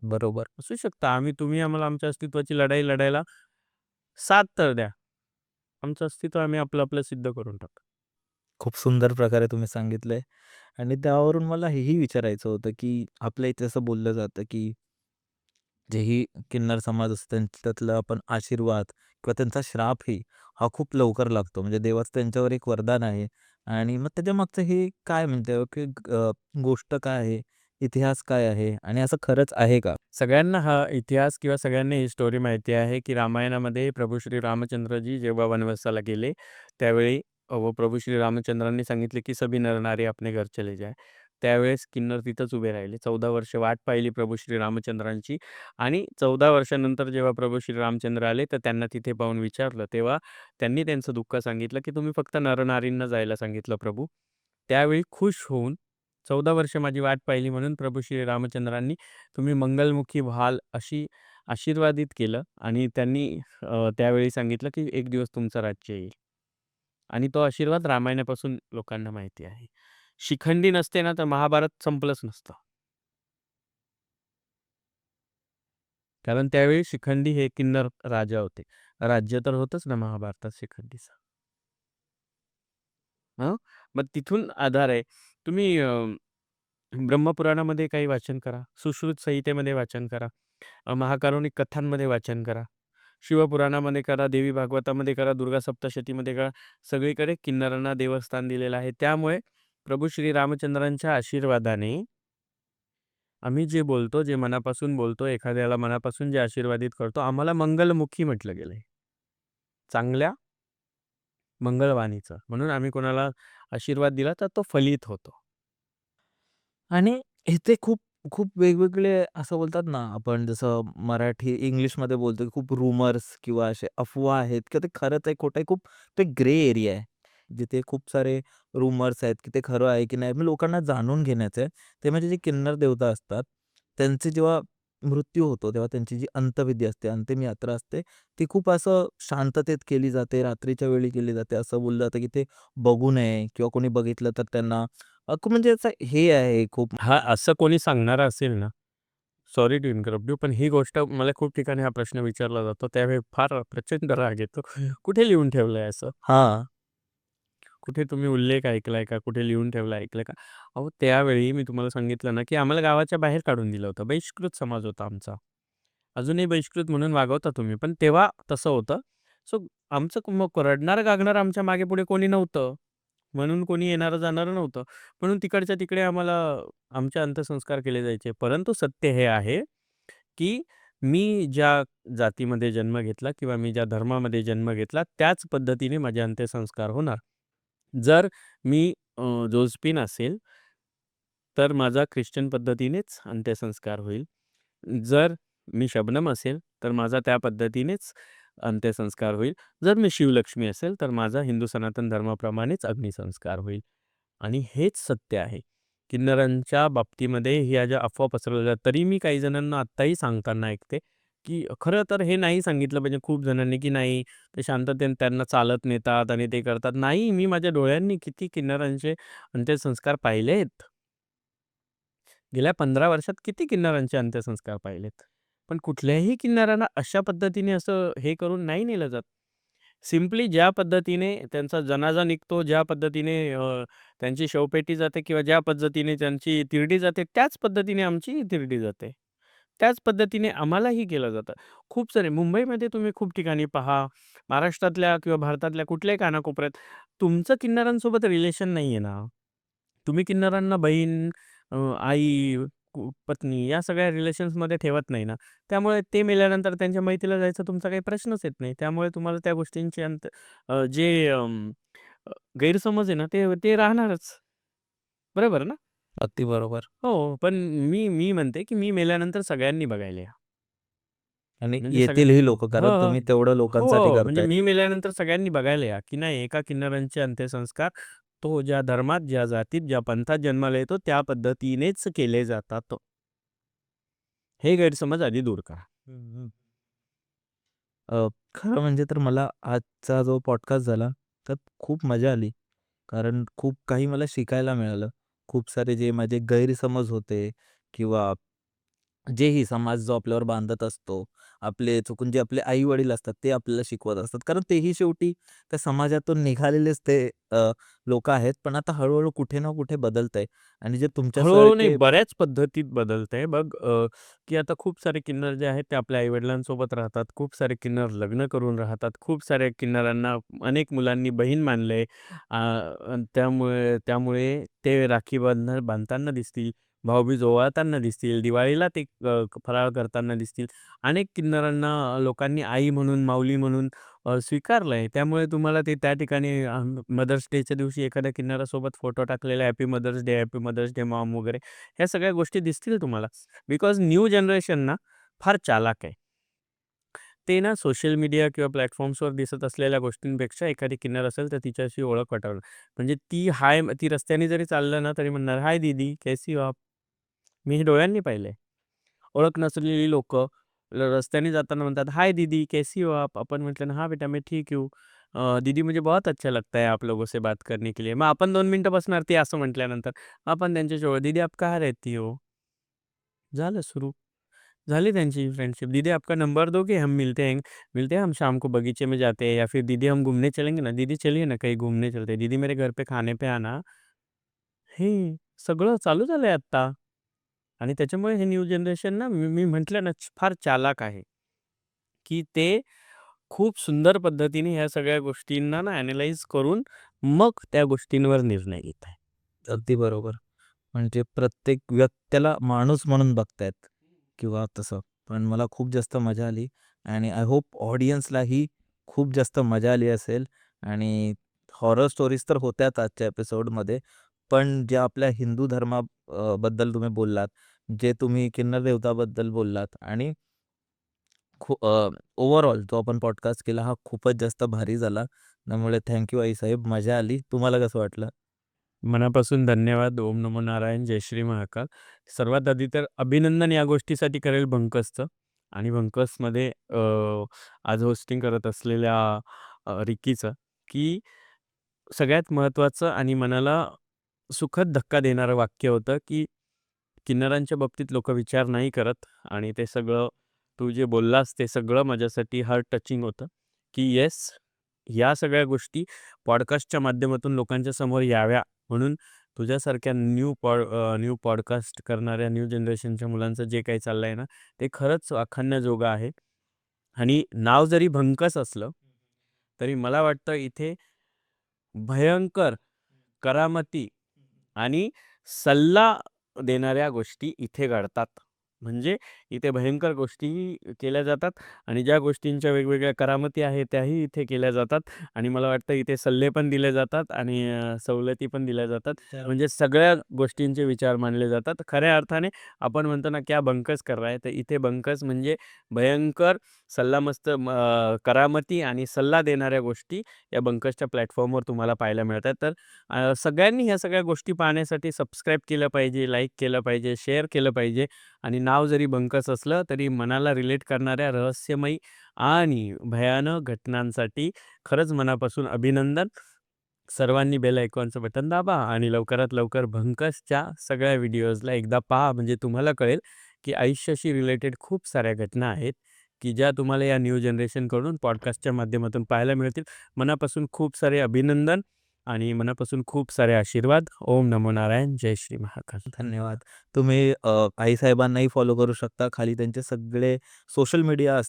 बरोबर. असू शकतं तुम्ही आम्हाला आमच्या अस्तित्वाची लढाई लढायला साथ तर द्या. आमचं अस्तित्व आम्ही आपलं सिद्ध करून टाकू. खूप सुंदर प्रकारे तुम्ही सांगितलंय आणि त्यावरून मला हेही विचारायचं होतं, की आपल्या इथे असं बोललं जातं, की जेही किन्नर समाज असतो त्यातलं आपण आशीर्वाद किंवा त्यांचा श्रापही हा खूप लवकर लागतो. म्हणजे देवाचं त्यांच्यावर एक वरदान आहे आणि मग त्याच्यामागचं हे काय म्हणते की गोष्ट काय आहे? इतिहास काय आहे? आणि असं खरंच आहे का? सगळ्यांना हा इतिहास किंवा सगळ्यांना ही स्टोरी माहिती आहे, की रामायणामध्ये प्रभू श्री रामचंद्रजी जेव्हा वनवासाला गेले, त्यावेळी प्रभू श्री रामचंद्रांनी सांगितले, की "सभी नर नारी अपने घर चले जाएँ." त्यावेळेस किन्नर तिथंच उभे राहिले. 14 वर्ष वाट पाहिली प्रभू श्री रामचंद्रांची आणि 14 वर्षानंतर जेव्हा प्रभू श्री रामचंद्र आले, तर त्यांना तिथे पाहून विचारलं. तेव्हा त्यांनी त्यांचं दुःख सांगितलं, की "तुम्ही फक्त नर-नारींना जायला सांगितलं प्रभू." त्यावेळी खुश होऊन 14 वर्ष माझी वाट पाहिली म्हणून प्रभू श्री रामचंद्रांनी तुम्ही मंगलमुखी व्हाल अशी आशीर्वादित केलं आणि त्यांनी त्यावेळी सांगितलं, की एक दिवस तुमचं राज्य येईल आणि तो आशीर्वाद रामायणापासून लोकांना माहिती आहे. शिखंडी नसते ना, तर महाभारत संपलंच नसतं. कारण त्यावेळी शिखंडी हे किन्नर राजा होते. राज्य तर होतंच ना महाभारतात शिखंडीचं. हं. मग तिथून आधार आहे. तुम्ही ब्रह्मपुराणामध्ये काही वाचन करा, सुश्रुत संहितेमध्ये वाचन करा, महाकारुणिक कथांमध्ये वाचन करा, शिवपुराणामध्ये करा, देवी भागवतामध्ये करा, दुर्गा सप्तशतीमध्ये करा. सगळीकडे किन्नरांना देवस्थान दिलेलं आहे. त्यामुळे प्रभू श्री रामचंद्रांच्या आशीर्वादाने आम्ही जे बोलतो, जे मनापासून बोलतो, एखाद्याला मनापासून जे आशीर्वादित करतो, आम्हाला मंगलमुखी म्हटलं गेलंय. चांगल्या मंगळवाणीचं. म्हणून आम्ही कोणाला आशीर्वाद दिला तर तो फलित होतो. आणि इथे खूप खूप वेगवेगळे असं बोलतात ना, आपण जसं मराठी, इंग्लिशमध्ये बोलतो, की खूप रूमर्स किंवा असे अफवा आहेत किंवा ते खरंच आहे, खोटं आहे, खूप ते ग्रे एरिया आहे. जिथे खूप सारे रूमर्स आहेत, की ते खरं आहे की नाही. मग लोकांना जाणून घेण्याचं आहे. ते म्हणजे जे किन्नर देवता असतात, त्यांचे जेव्हा मृत्यू होतो, तेव्हा त्यांची जी अंत्यविधी असते, अंतिम यात्रा असते, ती खूप असं शांततेत केली जाते, रात्रीच्या वेळी केली जाते. असं बोललं जातं, की ते बघू नये किंवा कोणी बघितलं तर त्यांना म्हणजे असं हे आहे खूप. हां, असं कोणी सांगणारं असेल ना, सॉरी टू इंटरप्ट यू, पण ही गोष्ट मला खूप ठिकाणी हा प्रश्न विचारला जातो. त्यावेळी फार प्रचंड राग येतो. कुठे लिहून ठेवलंय असं? हां. कुठे तुम्ही उल्लेख ऐकलाय का? कुठे लिहून ठेवला ऐकलंय का? अहो, त्यावेळी मी तुम्हाला सांगितलं ना, की आम्हाला गावाच्या बाहेर काढून दिलं होतं. बहिष्कृत समाज होता आमचा. अजूनही बहिष्कृत म्हणून वागवता तुम्ही, पण तेव्हा तसं होतं. सो आमचं मग रडणारं-गागणारं आमच्या मागे-पुढे कोणी नव्हतं. म्हणून कोणी येणारं-जाणारं नव्हतं. म्हणून तिकडच्या तिकडे आम्हाला आमचे अंत्यसंस्कार केले जायचे. परंतु सत्य हे आहे, की मी ज्या जातीमध्ये जन्म घेतला किंवा मी ज्या धर्मामध्ये जन्म घेतला, त्याच पद्धतीने माझे अंत्यसंस्कार होणार. जर मी जोजपीन असेल, तर माझा ख्रिश्चन पद्धतीनेच अंत्यसंस्कार होईल. जर मी शबनम असेल, तर माझा त्या पद्धतीनेच अंत्यसंस्कार होईल. जर मी शिवलक्ष्मी असेल, तर माझा हिंदू सनातन धर्माप्रमाणेच अग्निसंस्कार होईल. आणि हेच सत्य आहे. किन्नरांच्या बाबतीमध्ये ह्या ज्या अफवा पसरवल्या जातात, तरी मी काही जणांना आत्ताही सांगताना ऐकते, की खरं तर हे नाही सांगितलं पाहिजे खूप जणांनी, की नाही ते शांततेने त्यांना चालत नेतात आणि ते करतात. नाही, मी माझ्या डोळ्यांनी किती किन्नरांचे अंत्यसंस्कार पाहिलेत. गेल्या 15 वर्षात किती किन्नरांचे अंत्यसंस्कार पाहिलेत. पण कुठल्याही किन्नरांना अशा पद्धतीने असं हे करून नाही नेलं जात. सिम्पली ज्या पद्धतीने त्यांचा जनाजा निघतो, ज्या पद्धतीने त्यांची शवपेटी जाते किंवा ज्या पद्धतीने त्यांची तिरडी जाते, त्याच पद्धतीने आमची तिरडी जाते. त्याच पद्धतीने आम्हालाही केलं जातं. खूप सारे मुंबईमध्ये तुम्ही खूप ठिकाणी पहा, महाराष्ट्रातल्या किंवा भारतातल्या कुठल्याही कानाकोपऱ्यात तुमचं किन्नरांसोबत रिलेशन नाहीये ना. तुम्ही किन्नरांना बहीण, आई, पत्नी या सगळ्या रिलेशन्समध्ये ठेवत नाही ना. त्यामुळे ते मेल्यानंतर त्यांच्या मैतीला जायचा तुमचा काही प्रश्नच येत नाही. त्यामुळे तुम्हाला त्या गोष्टींची जे गैरसमज आहे ना, ते ते राहणारच. बरोबर ना? अगदी बरोबर. हो, पण मी म्हणते, की मी मेल्यानंतर सगळ्यांनी बघायला या. आणि म्हणजे येतीलही लोकं, हो, कारण हो. तुम्ही तेवढं लोकांसाठी हो, म्हणजे करताय. मी मेल्यानंतर सगळ्यांनी बघायला या, की नाही एका किन्नरांचे अंत्यसंस्कार तो ज्या धर्मात, ज्या जातीत, ज्या पंथात जन्माला येतो त्या पद्धतीनेच केले जातात. हे गैरसमज आधी दूर करा. खरं म्हणजे तर मला आजचा जो पॉडकास्ट झाला, त्यात खूप मजा आली. कारण खूप काही मला शिकायला मिळालं. खूप सारे जे माझे गैरसमज होते किंवा जेही समाज जो आपल्यावर बांधत असतो, आपले चुकून जे आपले आई-वडील असतात, ते आपल्याला शिकवत असतात. कारण तेही शेवटी त्या समाजातून निघालेलेच ते लोकं आहेत. पण आता हळू कुठे ना कुठे बदलतंय आणि जे हळू नाही तुमच्यासारखे बऱ्याच पद्धतीत बदलतंय. बघ की आता खूप सारे किन्नर जे आहेत ते आपल्या आई-वडिलांसोबत राहतात. खूप सारे किन्नर लग्न करून राहतात. खूप साऱ्या किन्नरांना अनेक मुलांनी बहीण मानलंय. त्यामुळे त्यामुळे ते राखी बांधताना दिसतील. भाऊबीज ओवाळताना दिसतील. दिवाळीला ते फराळ करताना दिसतील. अनेक किन्नरांना लोकांनी आई म्हणून, माऊली म्हणून स्वीकारलंय. त्यामुळे तुम्हाला ते त्या ठिकाणी मदर्स डेच्या दिवशी एखाद्या किन्नरासोबत फोटो टाकलेला हॅपी मदर्स डे मॉम वगैरे ह्या सगळ्या गोष्टी दिसतील तुम्हाला. बिकॉज न्यू जनरेशन ना फार चालाक आहे. ते ना सोशल मीडिया किंवा प्लॅटफॉर्म्सवर दिसत असलेल्या गोष्टींपेक्षा एखादी किन्नर असेल तर तिच्याशी ओळख पटवणं. म्हणजे ती रस्त्याने जरी चाललं ना तरी म्हणणार, "हाय दीदी, कैसी हो आप?" मी हे डोळ्यांनी पाहिलंय. ओळख नसलेली लोकं रस्त्याने जाताना म्हणतात, "हाय दीदी, कैसी हो आप?" आपण म्हटलं ना, "हाँ बेटा, मैं ठीक हूँ." "दीदी मुझे बहुत अच्छा लगता है आप लोगों से बात करने के लिए." मग आपण 2 मिनिटं बसणार ते असं म्हटल्यानंतर. आपण त्यांच्याशी "दीदी आप कहाँ रहती हो?" झालं सुरू. झाली त्यांची फ्रेंडशिप. "दीदी आपका नंबर दोगे? हम मिलते हैं, हम शाम को बगीचे में जाते हैं." या फिर "दीदी हम घूमने चलेंगे ना?" "दीदी चलिए ना, कहीं घूमने चलते हैं." "दीदी मेरे घर पे खाने पे आना." हे सगळं चालू झालंय आत्ता. आणि त्याच्यामुळे हे न्यू जनरेशन ना मी म्हटलं ना फार चालाक आहे, की ते खूप सुंदर पद्धतीने ह्या सगळ्या गोष्टींना ना ॲनलाईज करून मग त्या गोष्टींवर निर्णय घेत आहे. अगदी बरोबर. म्हणजे प्रत्येक व्यक्तीला माणूस म्हणून बघतायत किंवा तसं. पण मला खूप जास्त मजा आली आणि आय होप ऑडियन्सलाही खूप जास्त मजा आली असेल आणि हॉरर स्टोरीज तर होत्याच आजच्या एपिसोडमध्ये. पण ज्या आपल्या हिंदू बद्दल तुम्ही बोललात, जे तुम्ही किन्नर देवताबद्दल बोललात आणि ओव्हरऑल जो आपण पॉडकास्ट केला हा खूपच जास्त भारी झाला. त्यामुळे थँक आई साहेब. मजा आली. तुम्हाला कसं वाटलं? मनापासून धन्यवाद. ओम नमो नारायण. जय श्री महाकाल. सर्वात आधी तर अभिनंदन या गोष्टीसाठी करेल बंकसचं आणि बंकसमध्ये आज होस्टिंग करत असलेल्या रिकीचं, की सगळ्यात महत्त्वाचं आणि मनाला सुखद धक्का देणारं वाक्य होतं, की किन्नरांच्या बाबतीत लोकं विचार नाही करत आणि ते सगळं तू जे बोललास ते सगळं माझ्यासाठी हार्ट टचिंग होतं, की येस, या सगळ्या गोष्टी पॉडकास्टच्या माध्यमातून लोकांच्या समोर याव्या म्हणून तुझ्यासारख्या न्यू पॉडकास्ट करणाऱ्या न्यू जनरेशनच्या मुलांचं जे काही चाललंय ना, ते खरंच वाखाणण्याजोगं आहे आणि नाव जरी भंकस असलं, तरी मला वाटतं इथे भयंकर करामती आणि सल्ला देणाऱ्या गोष्टी इथे घडतात. म्हणजे इथे भयंकर गोष्टी केल्या जातात आणि ज्या गोष्टींच्या वेगवेगळ्या करामती आहेत त्याही इथे केल्या जातात आणि मला वाटतं इथे सल्ले पण दिले जातात आणि सवलती पण दिल्या जातात. म्हणजे सगळ्या गोष्टींचे विचार मांडले जातात. खऱ्या अर्थाने आपण म्हणतो ना, क्या बंकस कर रहा है? तर इथे बंकस म्हणजे भयंकर करामती आणि सल्ला देणाऱ्या गोष्टी या बंकसच्या प्लॅटफॉर्मवर तुम्हाला पाहायला मिळतात. तर सगळ्यांनी ह्या सगळ्या गोष्टी पाहण्यासाठी सबस्क्राईब केलं पाहिजे, लाईक केलं पाहिजे, शेअर केलं पाहिजे आणि नाव जरी बंकस असलं तरी मनाला रिलेट करणाऱ्या रहस्यमयी आणि भयानक घटनांसाठी खरंच मनापासून अभिनंदन. सर्वांनी बेल आयकॉनचं बटन दाबा आणि लवकरात लवकर बंकसच्या सगळ्या व्हिडिओजला एकदा पहा म्हणजे तुम्हाला कळेल, की आयुष्याशी रिलेटेड खूप साऱ्या घटना आहेत, की ज्या तुम्हाला या न्यू जनरेशनकडून पॉडकास्टच्या माध्यमातून पाहायला मिळतील. मनापासून खूप सारे अभिनंदन. आणि मनापासून खूप सारे आशीर्वाद. ओम नमो नारायण. जय श्री महाकाल. धन्यवाद. तुम्ही आईसाहेबांनाही फॉलो करू शकता. खाली त्यांचे सगळे सोशल मीडिया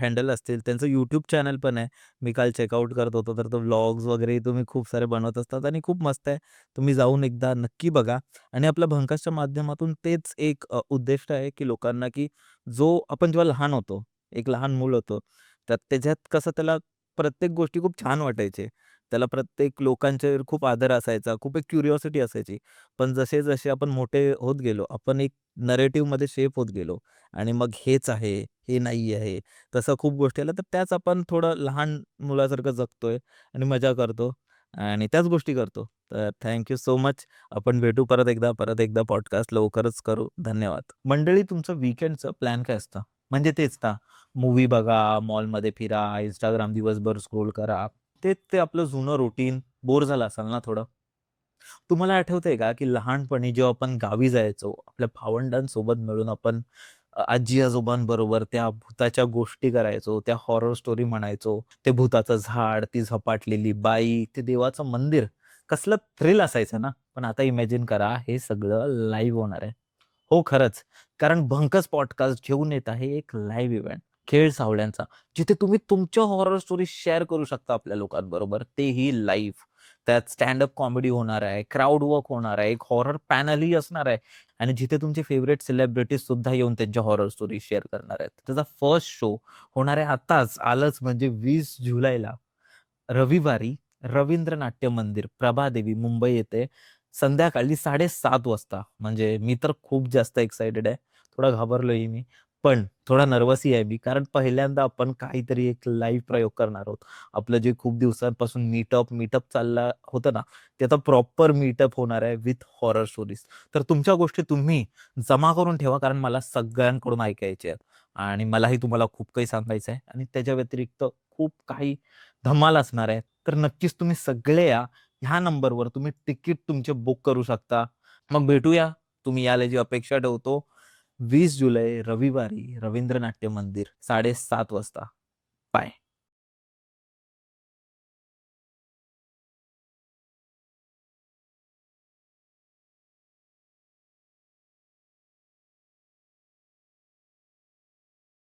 हँडल असतील. त्यांचं यूट्यूब चॅनल पण आहे. मी काल चेकआउट करत होतो, तर तो व्लॉग्स वगैरे तुम्ही खूप सारे बनवत असतात आणि खूप मस्त आहे. तुम्ही जाऊन एकदा नक्की बघा आणि आपल्या भंकासच्या माध्यमातून तेच एक उद्दिष्ट आहे, की लोकांना की जो आपण जेव्हा लहान होतो, एक लहान मूल होतो, तर त्याच्यात कसं त्याला प्रत्येक गोष्टी खूप छान वाटायचे. त्याला प्रत्येक लोकांच्यावर खूप आदर असायचा, खूप एक क्युरिओसिटी असायची. पण जसे-जसे आपण मोठे होत गेलो, आपण एक नरेटिव्हमध्ये शेप होत गेलो आणि मग हेच आहे, हे नाही आहे. तसं खूप गोष्टी आल्या, तर त्याच आपण थोडं लहान मुलासारखं जगतोय आणि मजा करतो आणि त्याच गोष्टी करतो. तर थँक सो मच. आपण भेटू परत एकदा पॉडकास्ट लवकरच करू. धन्यवाद. मंडळी तुमचं वीकेंडचं प्लॅन काय असतं? म्हणजे तेच ना, मूव्ही बघा, मॉलमध्ये फिरा, Instagram दिवसभर स्क्रोल करा. तेच ते आपलं जुनं रुटीन बोर झालं असाल ना थोडं? तुम्हाला आठवतंय का, की लहानपणी जेव्हा आपण गावी जायचो, आपल्या भावंडांसोबत मिळून आपण आजी-आजोबांबरोबर त्या भुताच्या गोष्टी करायचो, त्या हॉरर स्टोरी म्हणायचो. ते भुताचं झाड, ती झपाटलेली बाई, ते देवाचं मंदिर, कसलं थ्रिल असायचं ना. पण आता इमॅजिन करा, हे सगळं लाईव्ह होणार आहे. हो, खरंच. कारण भंकस पॉडकास्ट घेऊन येत आहे एक लाईव्ह इव्हेंट, खेळ सावळ्यांचा, जिथे तुम्ही तुमच्या हॉरर स्टोरी शेअर करू शकता आपल्या लोकांबरोबर, तेही लाईव्ह. त्यात स्टँड कॉमेडी होणार आहे, क्राउड वर्क होणार आहे, एक हॉरर पॅनलही असणार आहे आणि जिथे तुमचे फेव्हरेट सेलिब्रिटीज सुद्धा येऊन त्यांच्या हॉरर स्टोरी शेअर करणार आहेत. त्याचा फर्स्ट शो होणार आहे आताच, आलंच म्हणजे 20 जुलैला. रविवारी रवींद्र नाट्य मंदिर, प्रभादेवी, मुंबई येथे संध्याकाळी 7:30 वाजता. म्हणजे मी तर खूप जास्त एक्साइटेड आहे. थोडा घाबरलोय मी, पण थोडा नर्व्हसही आहे मी. कारण पहिल्यांदा आपण काहीतरी एक लाईव्ह प्रयोग करणार आहोत. आपलं जे खूप दिवसांपासून मीटअप चाललं होतं ना, ते आता प्रॉपर मीटअप होणार आहे विथ हॉरर स्टोरीज. तर तुमच्या गोष्टी तुम्ही जमा करून ठेवा, कारण मला सगळ्यांकडून ऐकायचे आहेत आणि मलाही तुम्हाला खूप काही सांगायचं आहे आणि त्याच्या व्यतिरिक्त खूप काही धमाल असणार आहे. तर नक्कीच तुम्ही सगळे या. ह्या नंबरवर तुम्ही तिकीट तुमचे बुक करू शकता. मग भेटूया. तुम्ही याल याची अपेक्षा ठेवतो. 20 जुलै रविवारी रवींद्र नाट्य मंदिर 7:30 वाजता. बाय.